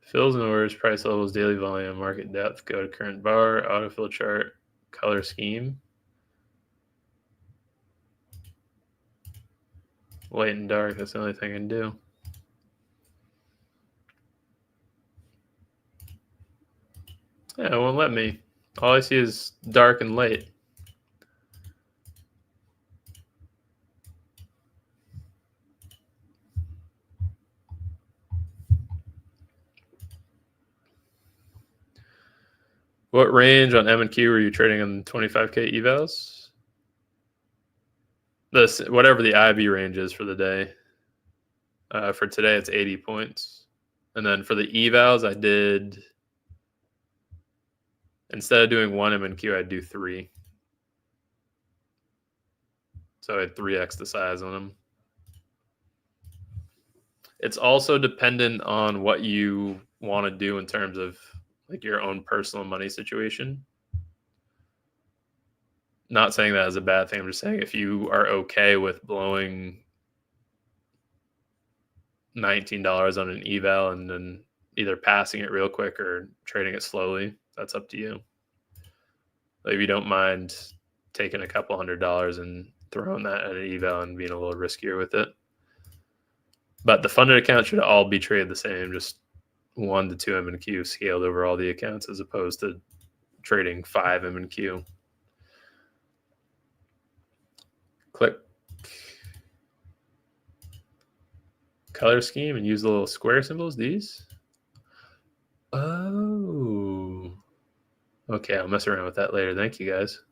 fills and orders, price levels, daily volume, market depth, go to current bar, autofill chart, color scheme, light and dark. That's the only thing I can do. Yeah, it won't let me. All I see is dark and light. What range on M&Q were you trading on 25K evals? This, whatever the IB range is for the day. For today, it's 80 points. And then for the evals, I did, instead of doing one M&Q, I'd do 3. So I had 3x the size on them. It's also dependent on what you want to do in terms of like your own personal money situation. Not saying that as a bad thing. I'm just saying if you are okay with blowing $19 on an eval and then either passing it real quick or trading it slowly, that's up to you. Like if you don't mind taking a couple $100 and throwing that at an eval and being a little riskier with it. But the funded accounts should all be traded the same, just 1 to 2 M&Q scaled over all the accounts as opposed to trading 5 M&Q. Click color scheme and use the little square symbols, these. Oh. Okay, I'll mess around with that later. Thank you, guys.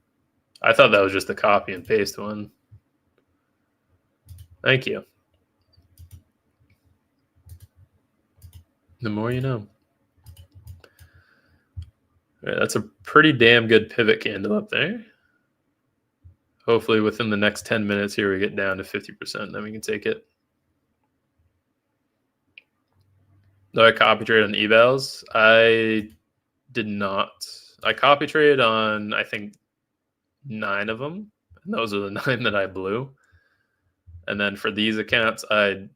I thought that was just the copy and paste one. Thank you. The more you know. All right, that's a pretty damn good pivot candle up there. Hopefully within the next 10 minutes here, we get down to 50%, then we can take it. No, I copy trade on evals. I did not. I copy traded on, I think, 9 of them. And those are the 9 that I blew. And then for these accounts, I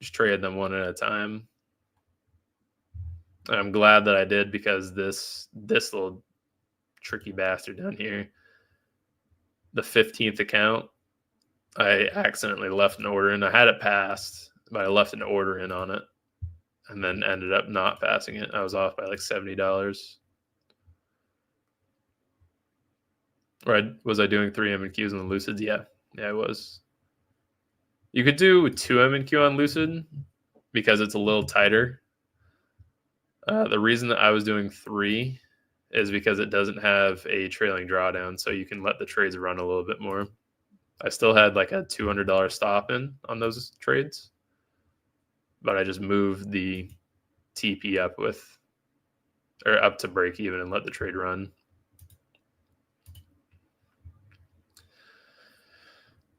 just traded them one at a time. And I'm glad that I did because this little tricky bastard down here, the 15th account, I accidentally left an order in. I had it passed, but I left an order in on it and then ended up not passing it. I was off by like $70. Right? Was I doing 3 M&Qs on the Lucids? Yeah, I was. You could do 2 M&Q on Lucid because it's a little tighter. The reason that I was doing 3 is because it doesn't have a trailing drawdown, so you can let the trades run a little bit more. I still had like a $200 stop in on those trades, but I just moved the TP up to break even and let the trade run.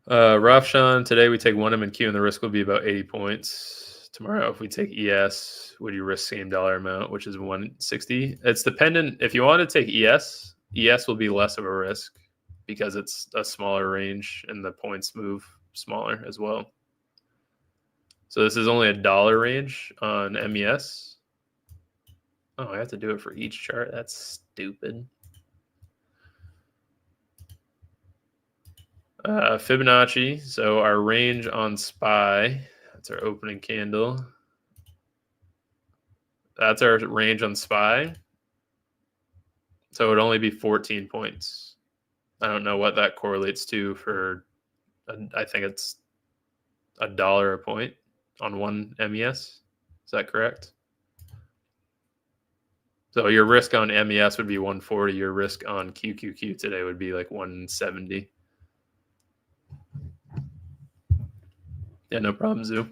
Rafshan, today we take 1 M&Q and the risk will be about 80 points. Tomorrow, if we take ES, would you risk same dollar amount, which is 160? It's dependent. If you want to take ES will be less of a risk because it's a smaller range and the points move smaller as well. So this is only $1 range on MES. Oh, I have to do it for each chart. That's stupid. Fibonacci. So our range on SPY, that's our opening candle. That's our range on SPY. So it would only be 14 points. I don't know what that correlates to for, I think it's $1 a point on 1 MES. Is that correct? So your risk on MES would be 140. Your risk on QQQ today would be like 170. Yeah, no problem, Zoo.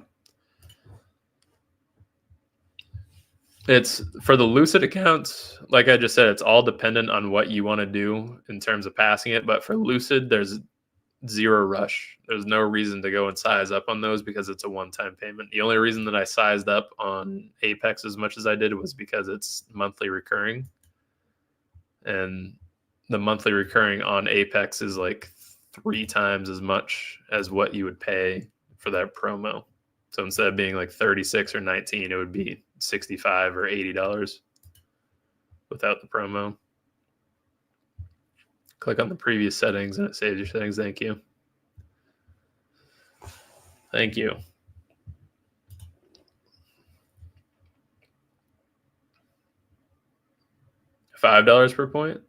It's for the Lucid accounts, like I just said, it's all dependent on what you want to do in terms of passing it. But for Lucid, there's zero rush. There's no reason to go and size up on those because it's a one-time payment. The only reason that I sized up on Apex as much as I did was because it's monthly recurring. And the monthly recurring on Apex is like 3 times as much as what you would pay for that promo. So instead of being like 36 or 19, it would be 65 or $80 without the promo. Click on the previous settings and it saves your settings. Thank you. Thank you. $5 per point.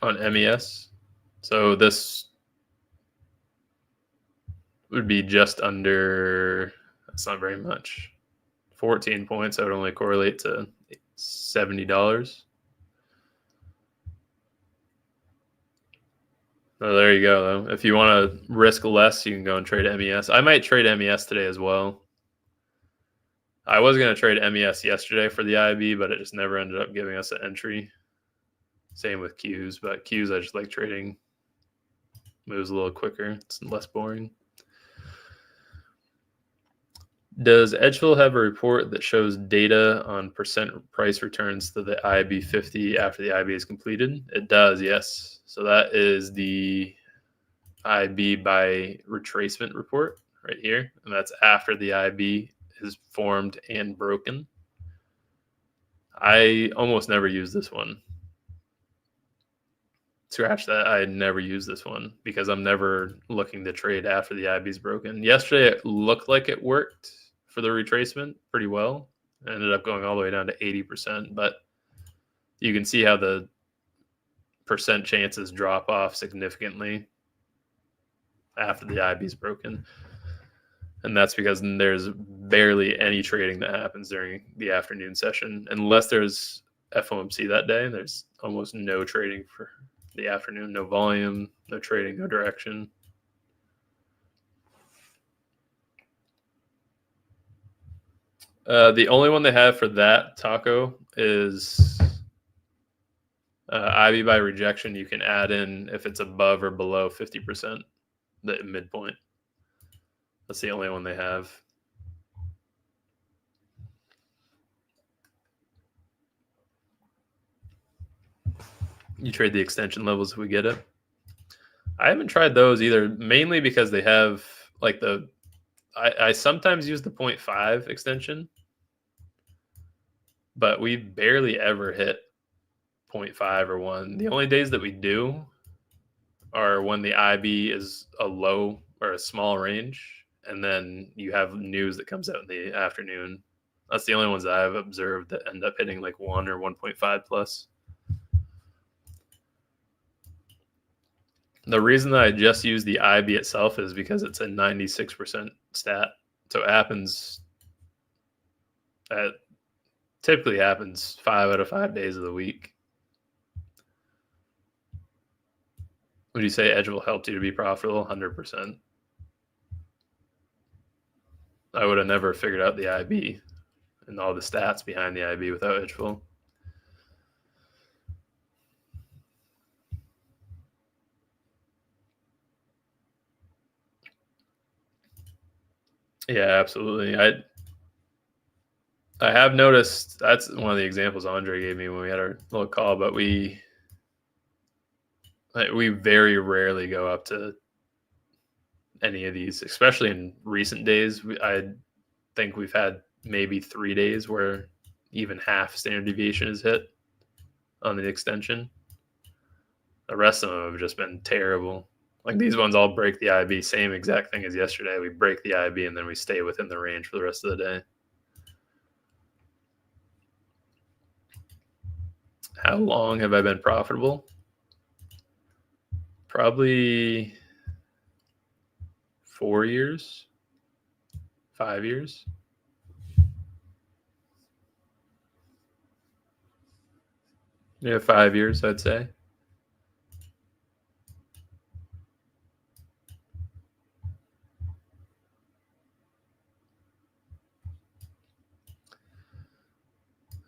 On MES. So this would be just under, that's not very much. 14 points, that would only correlate to $70. Oh, there you go, though. If you want to risk less, you can go and trade MES. I might trade MES today as well. I was going to trade MES yesterday for the IB, but it just never ended up giving us an entry. Same with Qs, but Qs I just like trading. Moves a little quicker. It's less boring. Does Edgefill have a report that shows data on percent price returns to the IB 50 after the IB is completed? It does, yes. So that is the IB by retracement report right here. And that's after the IB is formed and broken. I almost never use this one. Scratch that. I never use this one because I'm never looking to trade after the IB is broken. Yesterday, it looked like it worked for the retracement pretty well. It ended up going all the way down to 80%, but you can see how the percent chances drop off significantly after the IB is broken. And that's because there's barely any trading that happens during the afternoon session. Unless there's FOMC that day, there's almost no trading for the afternoon. No volume, no trading, no direction. The only one they have for that taco is IB by rejection. You can add in if it's above or below 50%, the midpoint. That's the only one they have. You trade the extension levels if we get it. I haven't tried those either, mainly because they have like I sometimes use the 0.5 extension, but we barely ever hit 0.5 or 1. The only days that we do are when the IB is a low or a small range, and then you have news that comes out in the afternoon. That's the only ones that I've observed that end up hitting like 1 or 1.5 plus. The reason that I just use the IB itself is because it's a 96% stat. So it happens typically happens 5 out of 5 days of the week. Would you say Edge will help you to be profitable? 100%. I would have never figured out the IB and all the stats behind the IB without Edgeful. Yeah, absolutely. I have noticed that's one of the examples Andre gave me when we had our little call, but we very rarely go up to any of these, especially in recent days. I think we've had maybe 3 days where even half standard deviation is hit on the extension. The rest of them have just been terrible. Like these ones all break the IB, same exact thing as yesterday. We break the IB and then we stay within the range for the rest of the day. How long have I been profitable? Probably 4 years, 5 years. Yeah, 5 years, I'd say.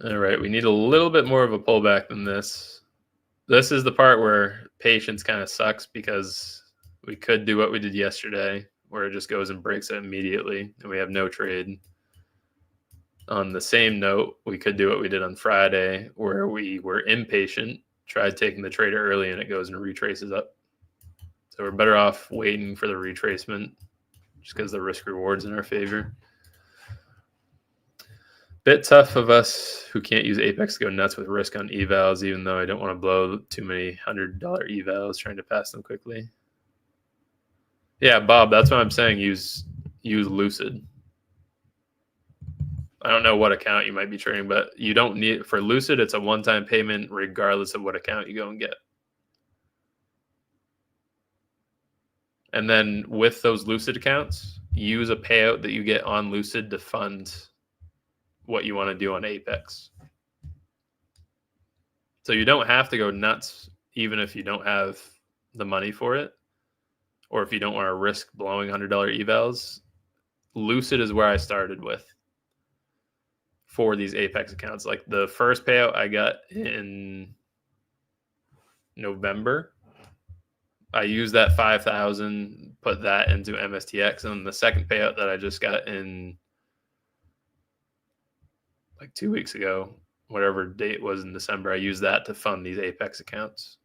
All right, we need a little bit more of a pullback than this. This is the part where patience kind of sucks because we could do what we did yesterday, where it just goes and breaks it immediately, and we have no trade. On the same note, we could do what we did on Friday, where we were impatient, tried taking the trade early, and it goes and retraces up. So we're better off waiting for the retracement just because the risk reward's in our favor. Bit tough of us who can't use Apex to go nuts with risk on evals, even though I don't want to blow too many $100 evals trying to pass them quickly. Yeah, Bob, that's what I'm saying. Use Lucid. I don't know what account you might be trading, but you don't need for Lucid. It's a one-time payment regardless of what account you go and get. And then with those Lucid accounts, use a payout that you get on Lucid to fund what you want to do on Apex. So you don't have to go nuts even if you don't have the money for it, or if you don't want to risk blowing $100 evals. Lucid is where I started with for these Apex accounts. Like the first payout I got in November, I used that 5,000, put that into MSTX, and the second payout that I just got in like 2 weeks ago, whatever date was in December, I used that to fund these Apex accounts.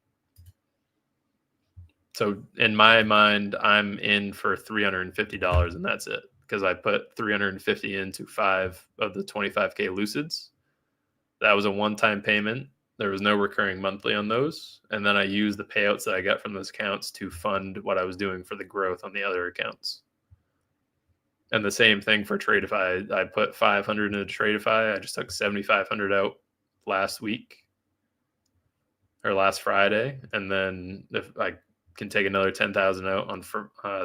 So in my mind, I'm in for $350, and that's it, because I put 350 into 5 of the 25K Lucids. That was a one-time payment. There was no recurring monthly on those. And then I used the payouts that I got from those accounts to fund what I was doing for the growth on the other accounts. And the same thing for Tradeify. I put 500 into Tradeify. I just took 7,500 out last week or last Friday. And then if I can take another 10,000 out on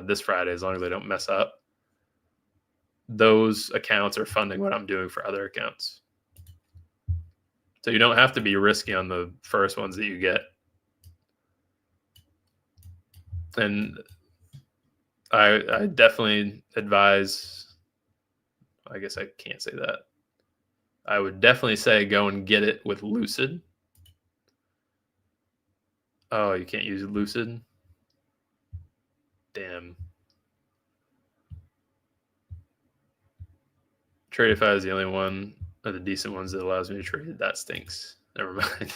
this Friday, as long as I don't mess up, those accounts are funding what I'm doing for other accounts. So you don't have to be risky on the first ones that you get. And I definitely advise, I guess I can't say that. I would definitely say go and get it with Lucid. Oh, you can't use Lucid? Damn. Tradeify is the only one of the decent ones that allows me to trade. That stinks. Never mind.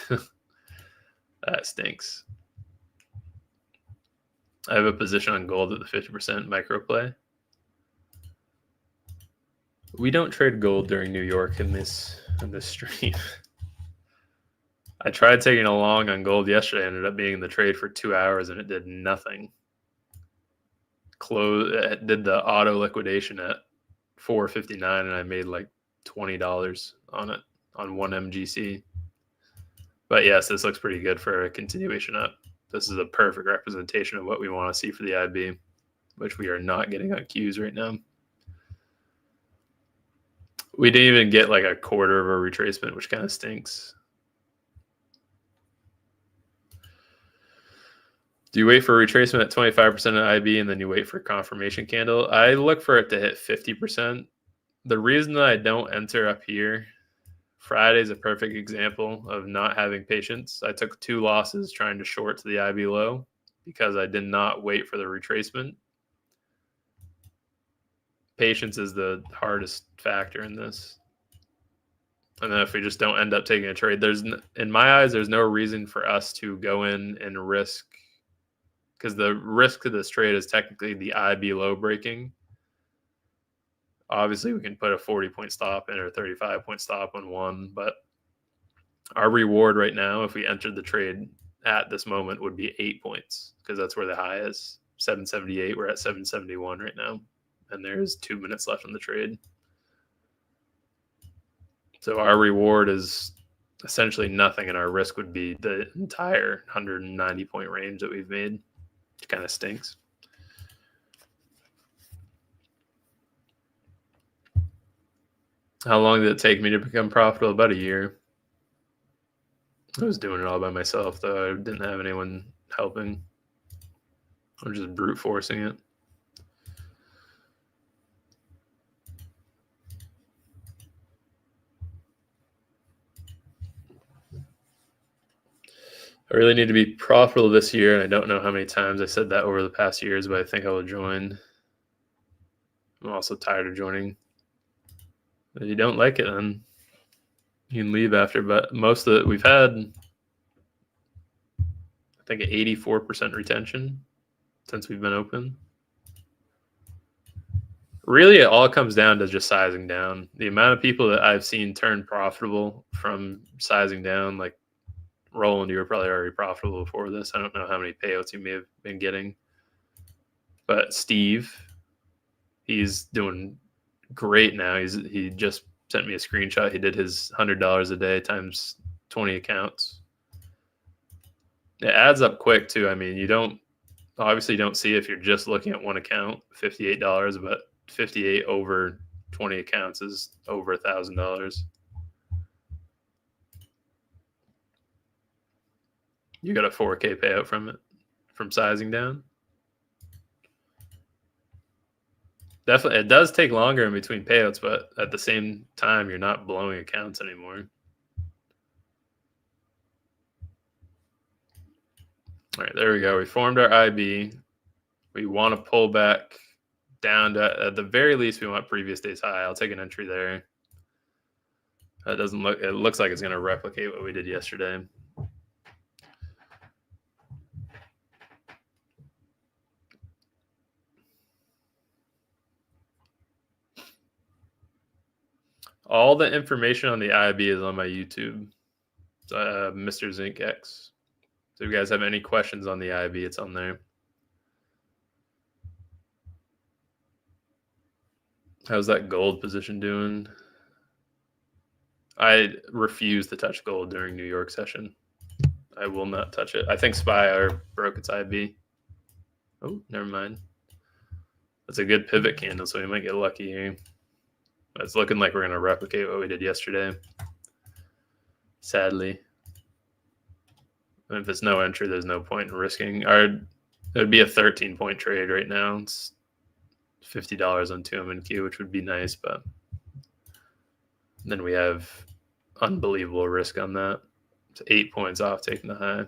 That stinks. I have a position on gold at the 50% micro play. We don't trade gold during New York in this stream. I tried taking a long on gold yesterday. Ended up being in the trade for 2 hours, and it did nothing. It did the auto liquidation at 4.59, and I made like $20 on it on one MGC. But yes, this looks pretty good for a continuation up. This is a perfect representation of what we want to see for the IB, which we are not getting on Qs right now. We didn't even get like a quarter of a retracement, which kind of stinks. Do you wait for a retracement at 25% of IB and then you wait for confirmation candle? I look for it to hit 50%. The reason that I don't enter up here, Friday is a perfect example of not having patience. I took 2 losses trying to short to the IB low because I did not wait for the retracement. Patience is the hardest factor in this. And then if we just don't end up taking a trade, in my eyes, there's no reason for us to go in and risk, because the risk to this trade is technically the IB low breaking. Obviously, we can put a 40-point stop in or a 35-point stop on one, but our reward right now, if we entered the trade at this moment, would be 8 points, because that's where the high is. 778. We're at 771 right now, and there's 2 minutes left in the trade. So our reward is essentially nothing, and our risk would be the entire 190-point range that we've made, which kind of stinks. How long did it take me to become profitable? About a year. I was doing it all by myself, though. I didn't have anyone helping. I'm just brute forcing it. I really need to be profitable this year, and I don't know how many times I said that over the past years, but I think I will join. I'm also tired of joining. If you don't like it, then you can leave after. But most of it, we've had, I think, an 84% retention since we've been open. Really, it all comes down to just sizing down. The amount of people that I've seen turn profitable from sizing down, like Roland, you were probably already profitable before this. I don't know how many payouts you may have been getting. But Steve, he's doing great now. He just sent me a screenshot. He did his $100 a day times 20 accounts. It adds up quick too. I mean, you don't see if you're just looking at one account, $58, but 58 over 20 accounts is over $1,000. You got a 4K payout from it, from sizing down. Definitely, it does take longer in between payouts, but at the same time, you're not blowing accounts anymore. All right, there we go. We formed our IB. We want to pull back down to, at the very least, we want previous day's high. I'll take an entry there. That doesn't look, it looks like it's going to replicate what we did yesterday. All the information on the IB is on my YouTube, Mr. Zinc X. So if you guys have any questions on the IB, it's on there. How's that gold position doing? I refuse to touch gold during New York session. I will not touch it. I think SPY broke its IB. Oh, never mind. That's a good pivot candle, so we might get lucky here. It's looking like we're going to replicate what we did yesterday. Sadly. And if it's no entry, there's no point in risking. It would be a 13-point trade right now. It's $50 on 2MNQ, which would be nice, but then we have unbelievable risk on that. It's 8 points off taking the high.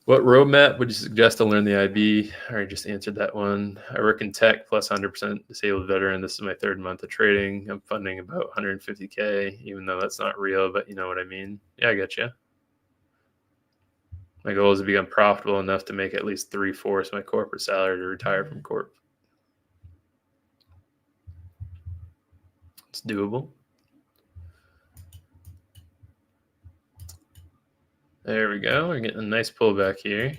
What roadmap would you suggest to learn the IB? I already just answered that one. I work in tech plus 100% disabled veteran. This is my third month of trading. I'm funding about 150K, even though that's not real, but you know what I mean. Yeah, I get you. My goal is to become profitable enough to make at least 3/4 my corporate salary to retire from corp. It's doable. There we go. We're getting a nice pullback here.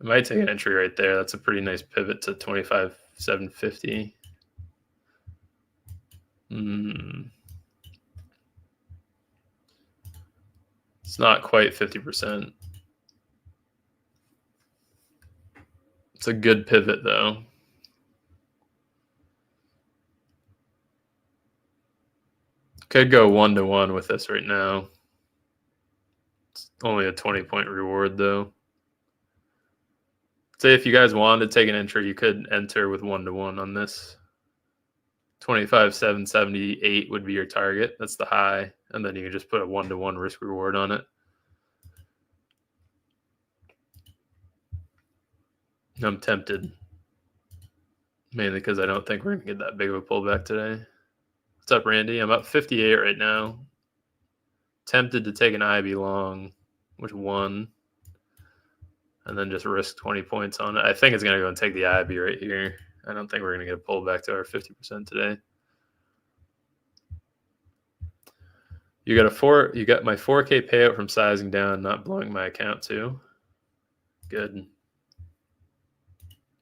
I might take an entry right there. That's a pretty nice pivot to 25,750. It's not quite 50%. It's a good pivot, though. Could go 1-to-1 with this right now. It's only a 20-point reward, though. Say if you guys wanted to take an entry, you could enter with 1-to-1 on this. 25,778 would be your target. That's the high. And then you can just put a 1-to-1 risk reward on it. I'm tempted. Mainly because I don't think we're going to get that big of a pullback today. What's up, Randy? I'm up 58 right now. Tempted to take an IB long, which won. And then just risk 20 points on it. I think it's going to go and take the IB right here. I don't think we're going to get a pullback to our 50% today. You got my 4K payout from sizing down, not blowing my account too. Good.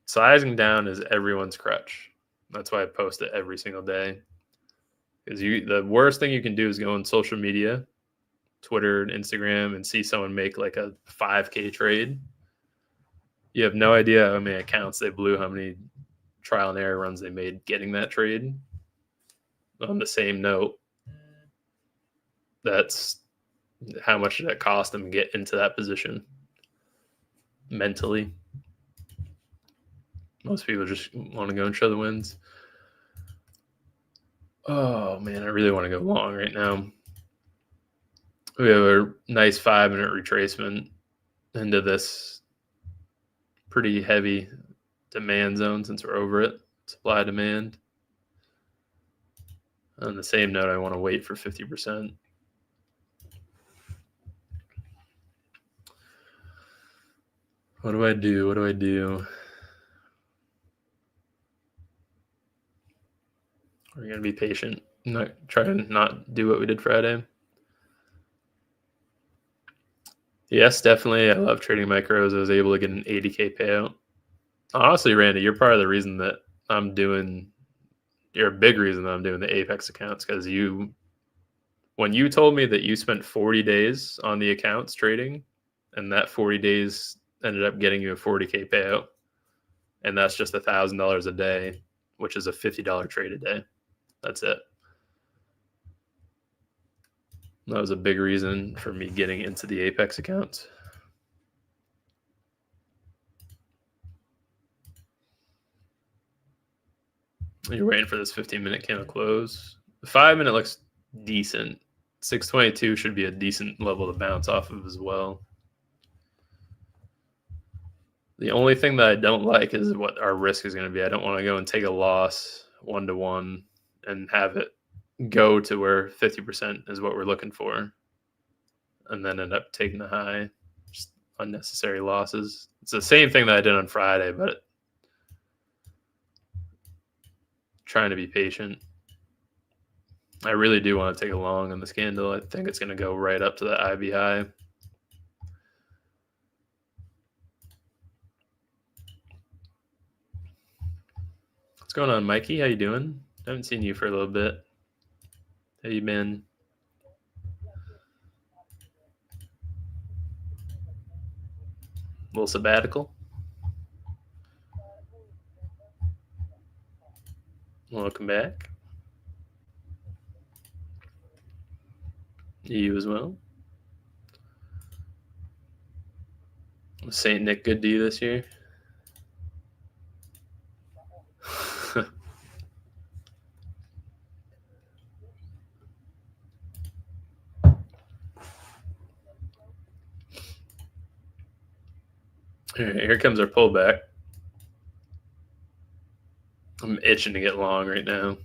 Sizing down is everyone's crutch. That's why I post it every single day. Because the worst thing you can do is go on social media, Twitter and Instagram, and see someone make like a 5K trade. You have no idea how many accounts they blew, how many trial and error runs they made getting that trade. On the same note, that's how much did it cost them to get into that position mentally. Most people just want to go and show the wins. Oh, man, I really want to go long right now. We have a nice 5-minute retracement into this pretty heavy demand zone since we're over it, supply demand. On the same note, I want to wait for 50%. What do I do? What do I do? We're going to be patient. Not try to not do what we did Friday. Yes, definitely. I love trading micros. I was able to get an 80K payout. Honestly, Randy, you're part of the reason that I'm doing. You're a big reason that I'm doing the Apex accounts because when you told me that you spent 40 days on the accounts trading, and that 40 days ended up getting you a 40K payout, and that's just $1,000 a day, which is a $50 trade a day. That's it. That was a big reason for me getting into the Apex accounts. You're waiting for this 15-minute candle close. The 5-minute looks decent. 622 should be a decent level to bounce off of as well. The only thing that I don't like is what our risk is going to be. I don't want to go and take a loss 1-to-1 and have it go to where 50% is what we're looking for and then end up taking the high. Just unnecessary losses. It's the same thing that I did on Friday, but trying to be patient. I really do want to take a long on this candle. I think it's going to go right up to that IB high. What's going on, Mikey? How you doing? I haven't seen you for a little bit. How you been? Little sabbatical? Welcome back. You as well. Was St. Nick good to you this year? Here comes our pullback. I'm itching to get long right now.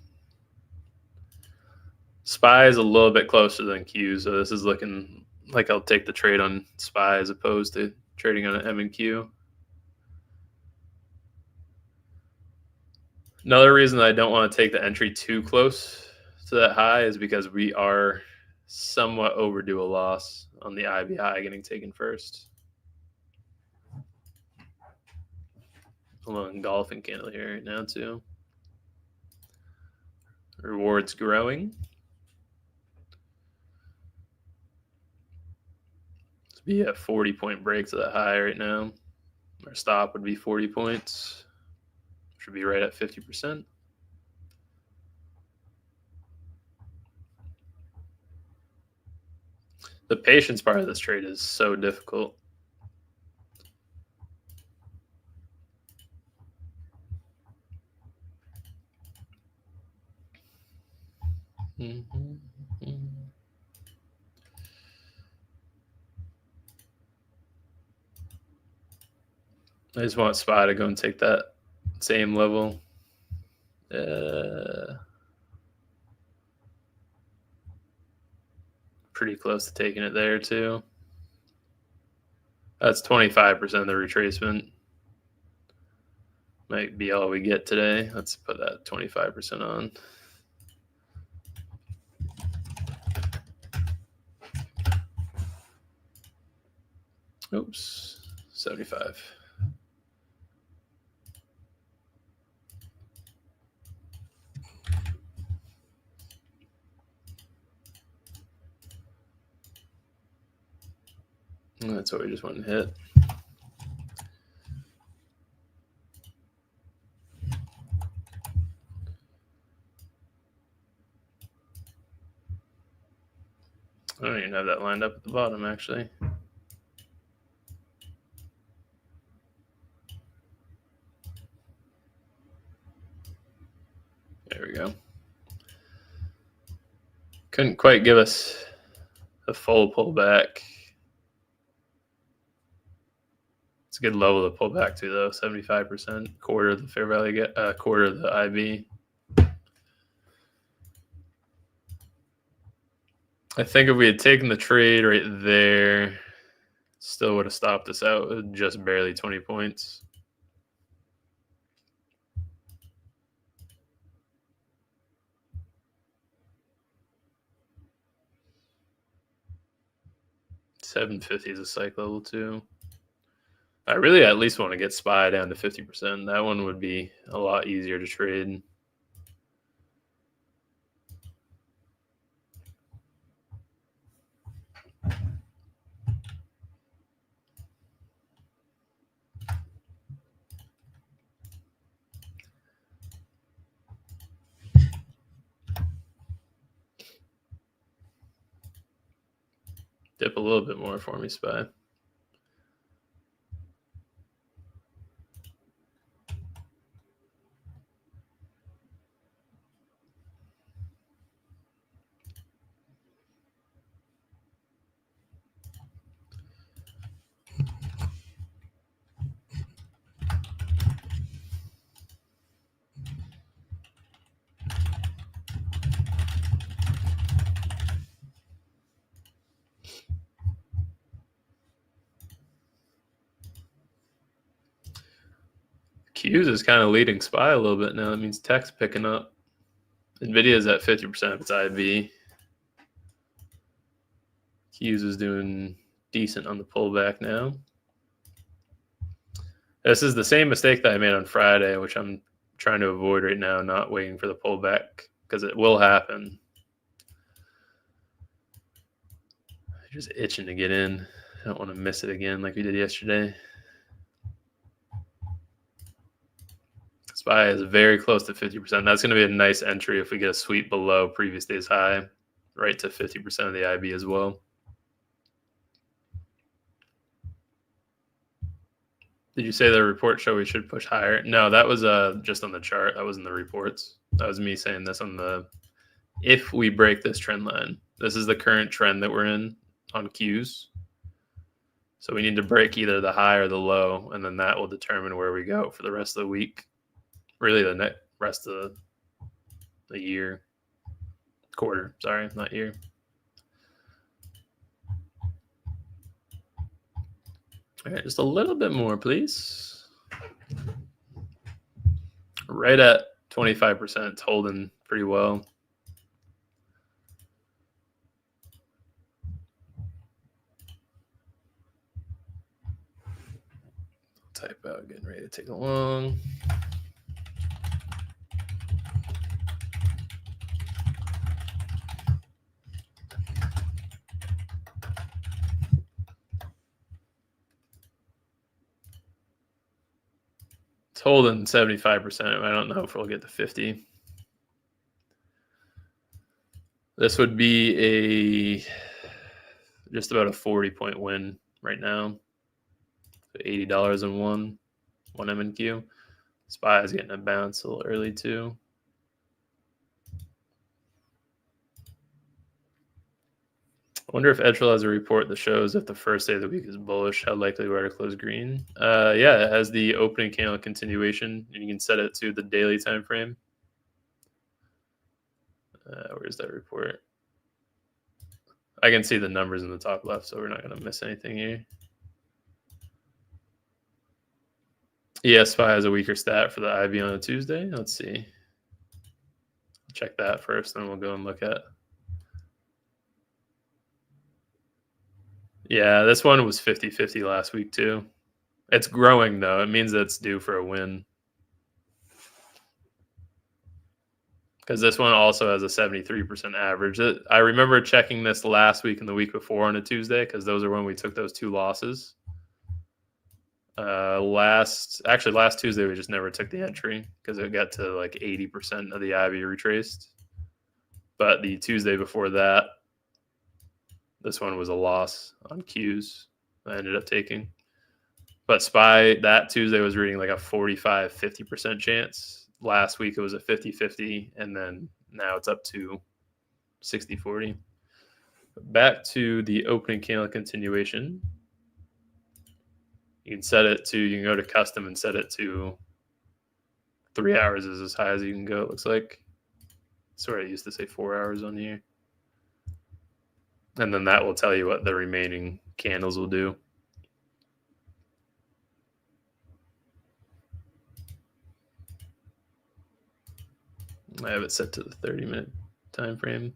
SPY is a little bit closer than Q, so this is looking like I'll take the trade on SPY as opposed to trading on an M and Q. Another reason I don't want to take the entry too close to that high is because we are somewhat overdue a loss on the IB high getting taken first. A little engulfing candle here right now too. Rewards growing. It's be a 40-point break to the high right now. Our stop would be 40 points. Should be right at 50%. The patience part of this trade is so difficult. I just want SPY to go and take that same level. Pretty close to taking it there too. That's 25% of the retracement. Might be all we get today. Let's put that 25% on. Oops, 75. That's what we just went and hit. I don't even have that lined up at the bottom, actually. There we go. Couldn't quite give us a full pullback. It's a good level to pull back to, though. 75%, quarter of the fair value, quarter of the IB. I think if we had taken the trade right there, still would have stopped us out with just barely 20 points. $750 is a psych level too. I really at least want to get SPY down to 50%. That one would be a lot easier to trade. Dip a little bit more for me, SPY. Q's is kind of leading SPY a little bit now. That means tech's picking up. NVIDIA is at 50% of its IB. Q's is doing decent on the pullback now. This is the same mistake that I made on Friday, which I'm trying to avoid right now, not waiting for the pullback, because it will happen. I'm just itching to get in. I don't want to miss it again like we did yesterday. SPY is very close to 50%. That's going to be a nice entry if we get a sweep below previous day's high, right to 50% of the IB as well. Did you say the report show we should push higher? No, that was just on the chart. That wasn't the reports. That was me saying this on the if we break this trend line. This is the current trend that we're in on Qs. So we need to break either the high or the low, and then that will determine where we go for the rest of the week. Really, the rest of the year. Quarter, sorry, not year. All right, just a little bit more, please. Right at 25%, it's holding pretty well. Type out, getting ready to take a long. It's holding 75%. I don't know if we'll get to 50. This would be just about a 40-point win right now. $80 and one MNQ. SPY is getting a bounce a little early too. I wonder if Edgewell has a report that shows if the first day of the week is bullish, how likely we are to close green. Yeah, it has the opening candle continuation, and you can set it to the daily time frame. Where's that report? I can see the numbers in the top left, so we're not going to miss anything here. ESFI has a weaker stat for the IB on a Tuesday. Let's see. Check that first, then we'll go and look at. Yeah, this one was 50-50 last week too. It's growing though. It means that it's due for a win. Because this one also has a 73% average. I remember checking this last week and the week before on a Tuesday, because those are when we took those two losses. Last Tuesday we just never took the entry because it got to like 80% of the IB retraced. But the Tuesday before that, this one was a loss on Qs. I ended up taking. But SPY that Tuesday was reading like a 45-50% chance. Last week it was a 50-50, and then now it's up to 60-40. Back to the opening candle continuation. You can set it to, you can go to custom and set it to 3 hours is as high as you can go, it looks like. Sorry, I used to say 4 hours on here. And then that will tell you what the remaining candles will do. I have it set to the 30-minute time frame.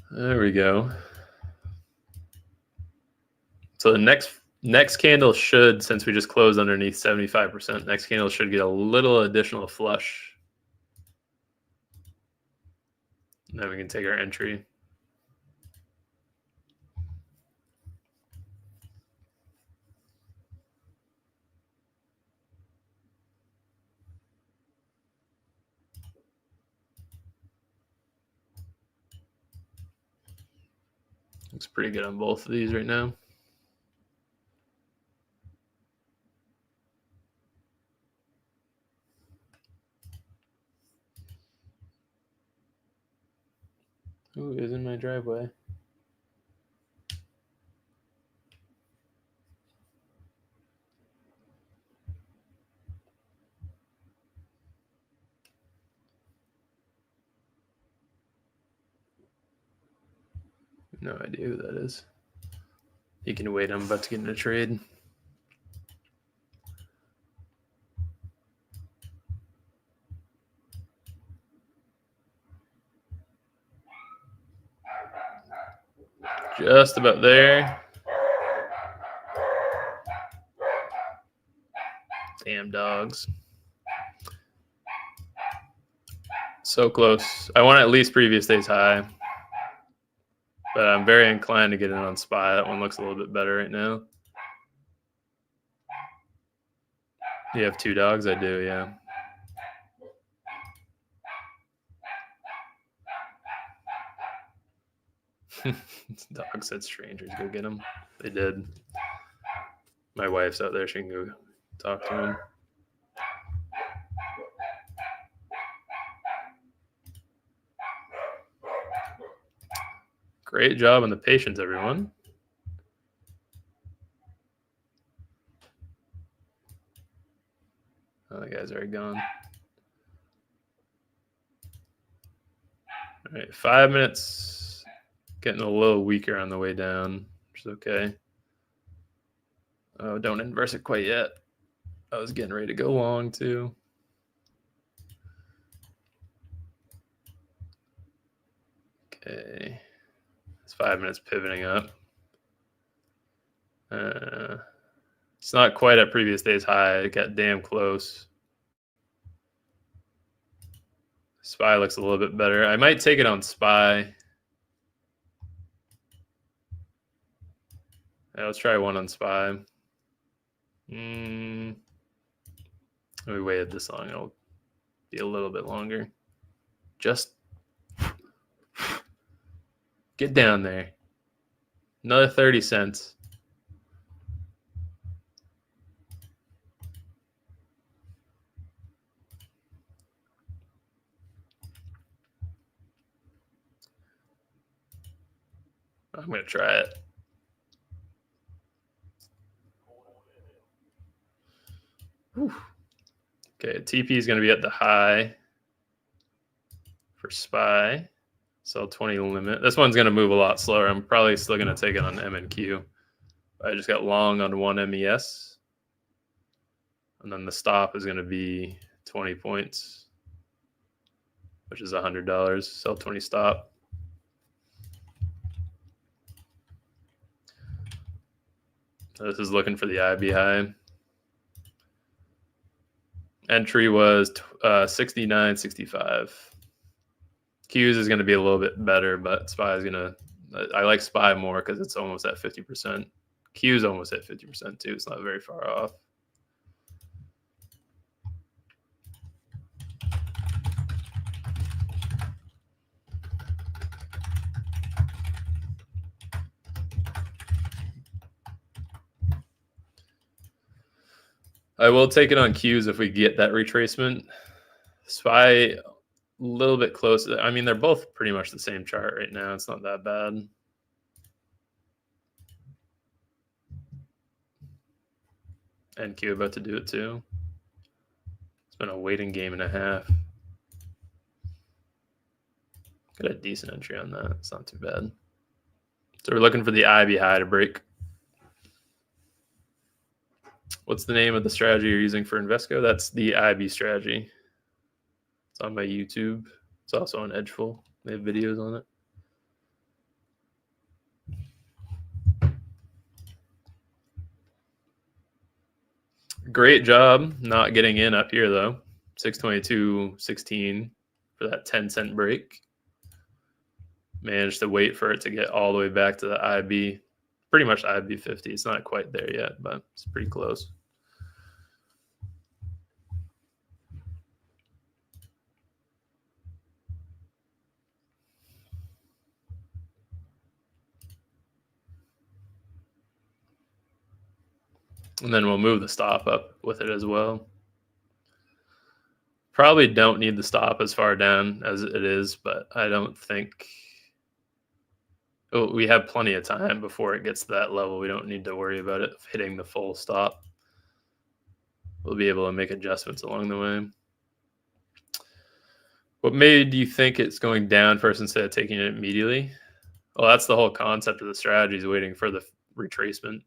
There we go. So the next candle should, since we just closed underneath 75%, next candle should get a little additional flush. And then we can take our entry. Looks pretty good on both of these right now. Who is in my driveway? No idea who that is. You can wait, I'm about to get in a trade. Just about there. Damn dogs. So close. I want at least previous day's high. But I'm very inclined to get in on SPY. That one looks a little bit better right now. You have 2 dogs? I do, yeah. Dog said strangers, go get them. They did. My wife's out there. She can go talk to him. Great job on the patience, everyone. Oh, the guy's already gone. All right, 5 minutes. Getting a little weaker on the way down, which is okay. Oh, don't inverse it quite yet. I was getting ready to go long, too. Okay. It's 5 minutes pivoting up. It's not quite at previous day's high. It got damn close. SPY looks a little bit better. I might take it on SPY. Yeah, let's try one on SPY. If we waited this long, it'll be a little bit longer. Just get down there. Another 30 cents. I'm going to try it. Whew. Okay, TP is going to be at the high for SPY. Sell 20 limit. This one's going to move a lot slower. I'm probably still going to take it on MNQ. I just got long on one MES. And then the stop is going to be 20 points, which is $100. Sell 20 stop. This is looking for the IB high. Entry was 69.65. Qs is going to be a little bit better, but SPY is going to, I like SPY more because it's almost at 50%. Q is almost at 50% too. It's not very far off. I will take it on Qs if we get that retracement. SPY little bit close. I mean, they're both pretty much the same chart right now. It's not that bad. NQ about to do it too. It's been a waiting game and a half. Got a decent entry on that. It's not too bad. So we're looking for the IB high to break. What's the name of the strategy you're using for Invesco? That's the IB strategy. It's on my YouTube. It's also on Edgeful. They have videos on it. Great job not getting in up here, though. 622.16 for that 10-cent break. Managed to wait for it to get all the way back to the IB. Pretty much IB 50. It's not quite there yet, but it's pretty close. And then we'll move the stop up with it as well. Probably don't need the stop as far down as it is, but I don't think... we have plenty of time before it gets to that level. We don't need to worry about it hitting the full stop. We'll be able to make adjustments along the way. What made you think it's going down first instead of taking it immediately? Well, that's the whole concept of the strategy, is waiting for the retracement.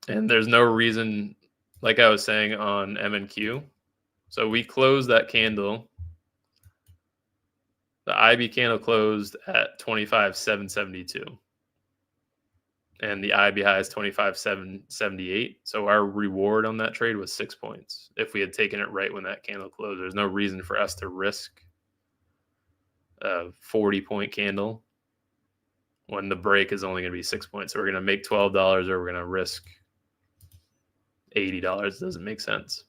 And there's no reason, like I was saying on MNQ. So we closed that candle. The IB candle closed at 25,772. And the IB high is 25,778. So our reward on that trade was 6 points. If we had taken it right when that candle closed, there's no reason for us to risk a 40-point candle when the break is only going to be 6 points. So we're going to make $12 or we're going to risk $80. It doesn't make sense.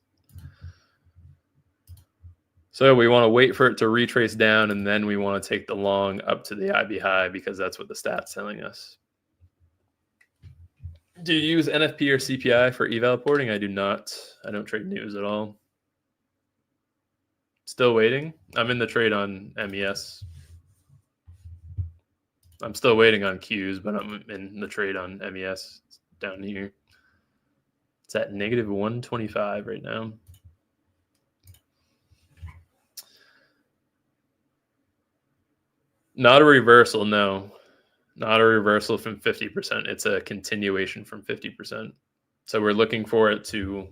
So we want to wait for it to retrace down, and then we want to take the long up to the IB high because that's what the stat's telling us. Do you use NFP or CPI for eval reporting? I do not. I don't trade news at all. Still waiting. I'm in the trade on MES. I'm still waiting on Qs, but I'm in the trade on MES. It's down here. It's at negative 125 right now. Not a reversal, no. Not a reversal from 50%. It's a continuation from 50%. So we're looking for it to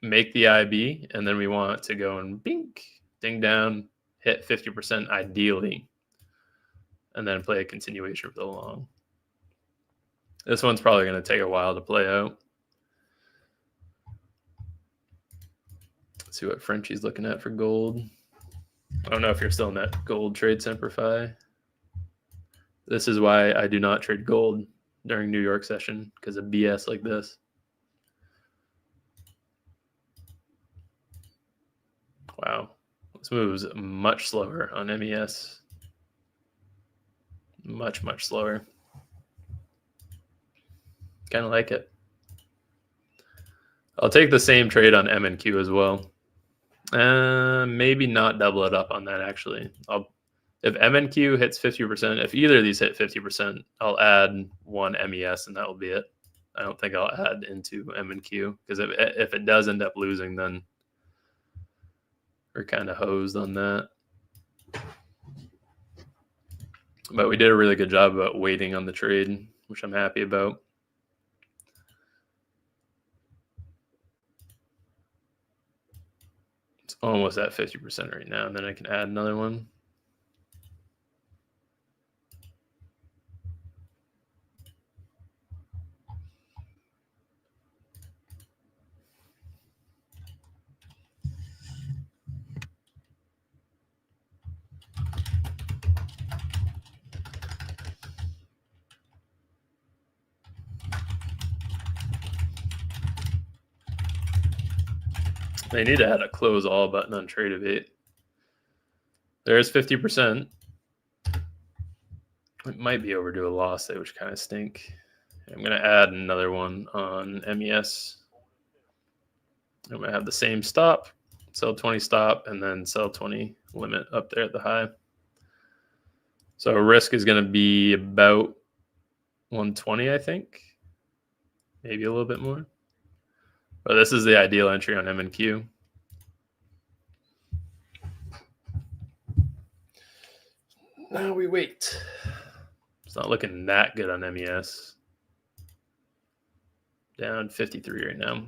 make the IB, and then we want it to go and bink, ding down, hit 50% ideally, and then play a continuation for the long. This one's probably going to take a while to play out. Let's see what Frenchie's looking at for gold. I don't know if you're still in that gold trade, Semperfi. This is why I do not trade gold during New York session, because of BS like this. Wow. This moves much slower on MES. Much, much slower. Kind of like it. I'll take the same trade on MNQ as well. Maybe not double it up on that, actually. If MNQ hits 50%, if either of these hit 50%, I'll add one MES and that will be it. I don't think I'll add into MNQ, because if it does end up losing, then we're kind of hosed on that. But we did a really good job about waiting on the trade, which I'm happy about. It's almost at 50% right now, and then I can add another one. They need to add a close all button on Tradeovate. There's 50%. It might be overdue a loss, which kind of stink. I'm going to add another one on MES. I'm going to have the same stop, sell 20 stop, and then sell 20 limit up there at the high. So risk is going to be about 120, I think. Maybe a little bit more. But this is the ideal entry on M&Q. Now we wait. It's not looking that good on MES. Down 53 right now.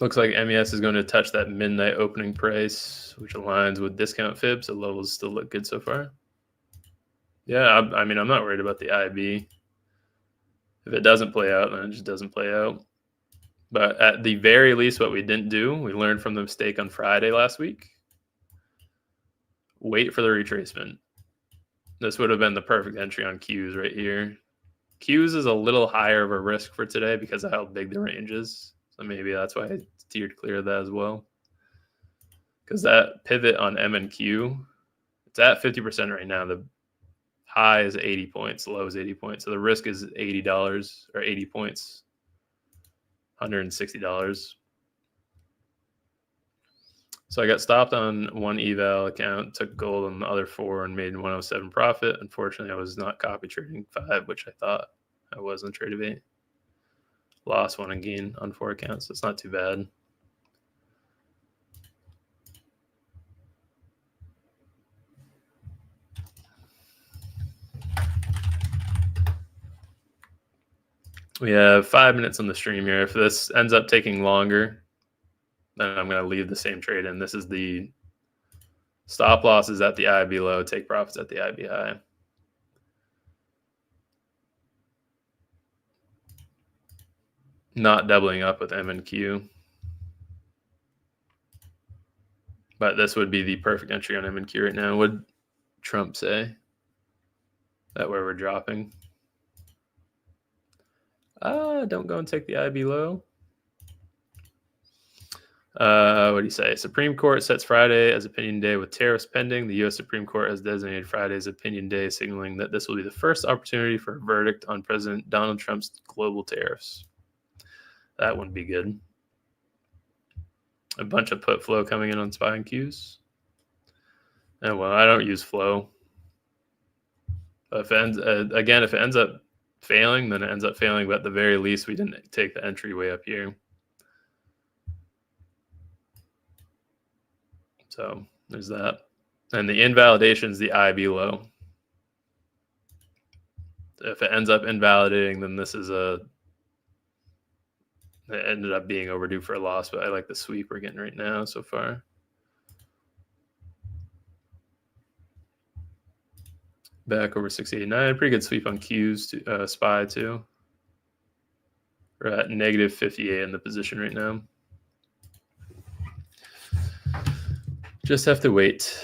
Looks like MES is going to touch that midnight opening price, which aligns with discount fibs. The levels still look good so far. Yeah, I mean, I'm not worried about the IB. If it doesn't play out, then it just doesn't play out. But at the very least, what we didn't do, we learned from the mistake on Friday last week. Wait for the retracement. This would have been the perfect entry on Qs right here. Qs is a little higher of a risk for today because of how big the range is. So maybe that's why I steered clear of that as well. Because that pivot on M and Q, it's at 50% right now. The high is 80 points, the low is 80 points. So the risk is $80 or 80 points, $160. So I got stopped on one eval account, took gold on the other 4 and made 107 profit. Unfortunately, I was not copy trading 5, which I thought I was on trade of 8. Lost 1 and gain on 4 accounts. So it's not too bad. We have 5 minutes on the stream here. If this ends up taking longer, then I'm going to leave the same trade in. This is the stop losses at the IB low, take profits at the IB high. Not doubling up with M and Q. But this would be the perfect entry on M and Q right now. What would Trump say? That where we're dropping? Don't go and take the IB low. What do you say? Supreme Court sets Friday as opinion day with tariffs pending. The U.S. Supreme Court has designated Friday as opinion day, signaling that this will be the first opportunity for a verdict on President Donald Trump's global tariffs. That wouldn't be good. A bunch of put flow coming in on SPY and Qs. And well, I don't use flow. But if it ends up failing, then it ends up failing. But at the very least, we didn't take the entry way up here. So there's that. And the invalidation is the IB low. If it ends up invalidating, then this is it ended up being overdue for a loss, but I like the sweep we're getting right now so far. Back over 689. Pretty good sweep on Qs, to, SPY too. We're at negative 58 in the position right now. Just have to wait.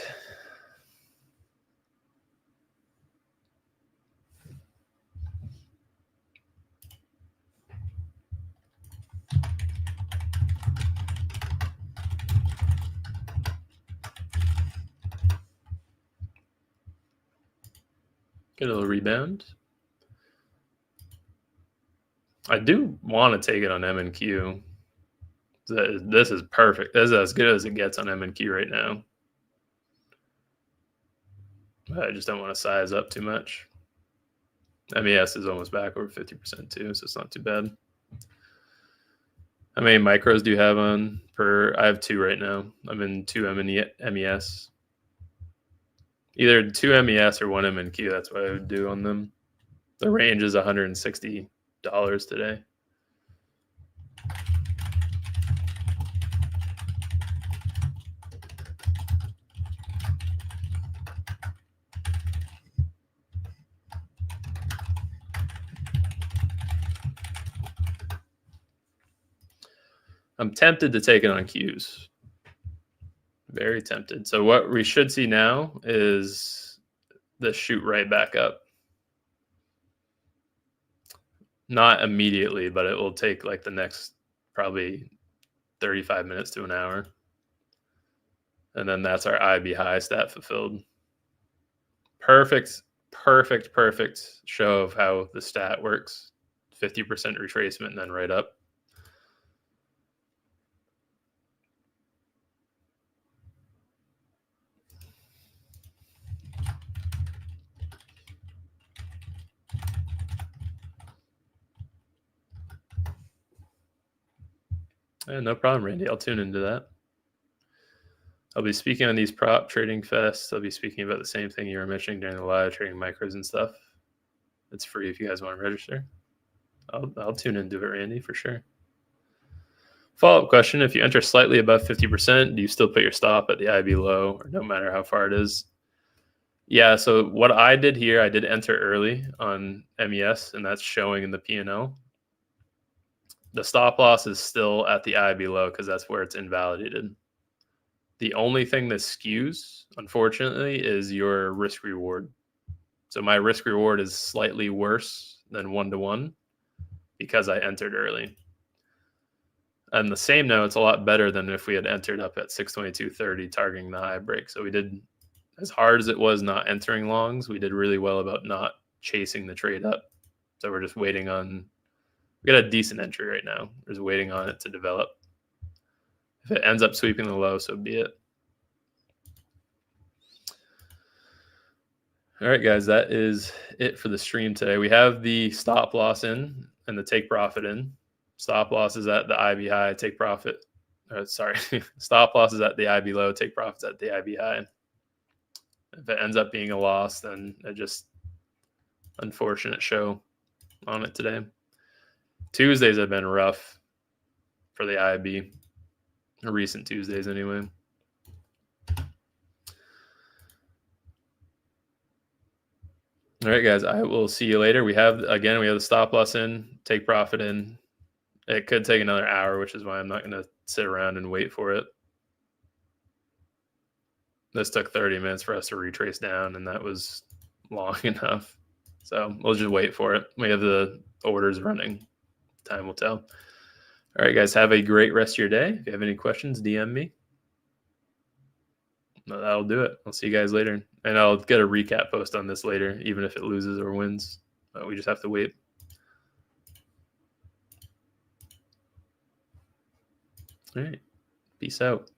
Get a little rebound. I do want to take it on M and Q. This is perfect. This is as good as it gets on M and Q right now. I just don't want to size up too much. MES is almost back over 50% too, so it's not too bad. How many micros do you have on per? I have 2 right now. I'm in 2 MES. Either 2 MES or 1 M&Q. That's what I would do on them. The range is $160 today. I'm tempted to take it on Qs. Very tempted. So what we should see now is the shoot right back up. Not immediately, but it will take like the next probably 35 minutes to an hour. And then that's our IB high stat fulfilled. Perfect perfect show of how the stat works. 50% retracement and then right up. Yeah, no problem, Randy. I'll tune into that. I'll be speaking on these prop trading fests. I'll be speaking about the same thing you were mentioning during the live, trading micros and stuff. It's free if you guys want to register. I'll tune into it, Randy, for sure. Follow-up question: if you enter slightly above 50%, do you still put your stop at the IB low, or no matter how far it is? Yeah. So what I did here, I did enter early on MES, and that's showing in the P&L. The stop loss is still at the IB low because that's where it's invalidated. The only thing that skews, unfortunately, is your risk reward. So my risk reward is slightly worse than 1-to-1 because I entered early. On the same note, it's a lot better than if we had entered up at 622.30 targeting the high break. So we did, as hard as it was not entering longs, we did really well about not chasing the trade up. So we're just waiting on, we got a decent entry right now. We're just waiting on it to develop. If it ends up sweeping the low, so be it. All right, guys, that is it for the stream today. We have the stop loss in and the take profit in. Stop loss is at the IB high, take profit. Stop loss is at the IB low, take profits at the IB high. If it ends up being a loss, then it just unfortunate show on it today. Tuesdays have been rough for the IB, recent Tuesdays anyway. All right, guys, I will see you later. We have the stop loss in, take profit in. It could take another hour, which is why I'm not going to sit around and wait for it. This took 30 minutes for us to retrace down, and that was long enough. So we'll just wait for it. We have the orders running. Time will tell. All right, guys, have a great rest of your day. If you have any questions, DM me. No, that'll do it. I'll see you guys later. And I'll get a recap post on this later, even if it loses or wins. We just have to wait. All right. Peace out.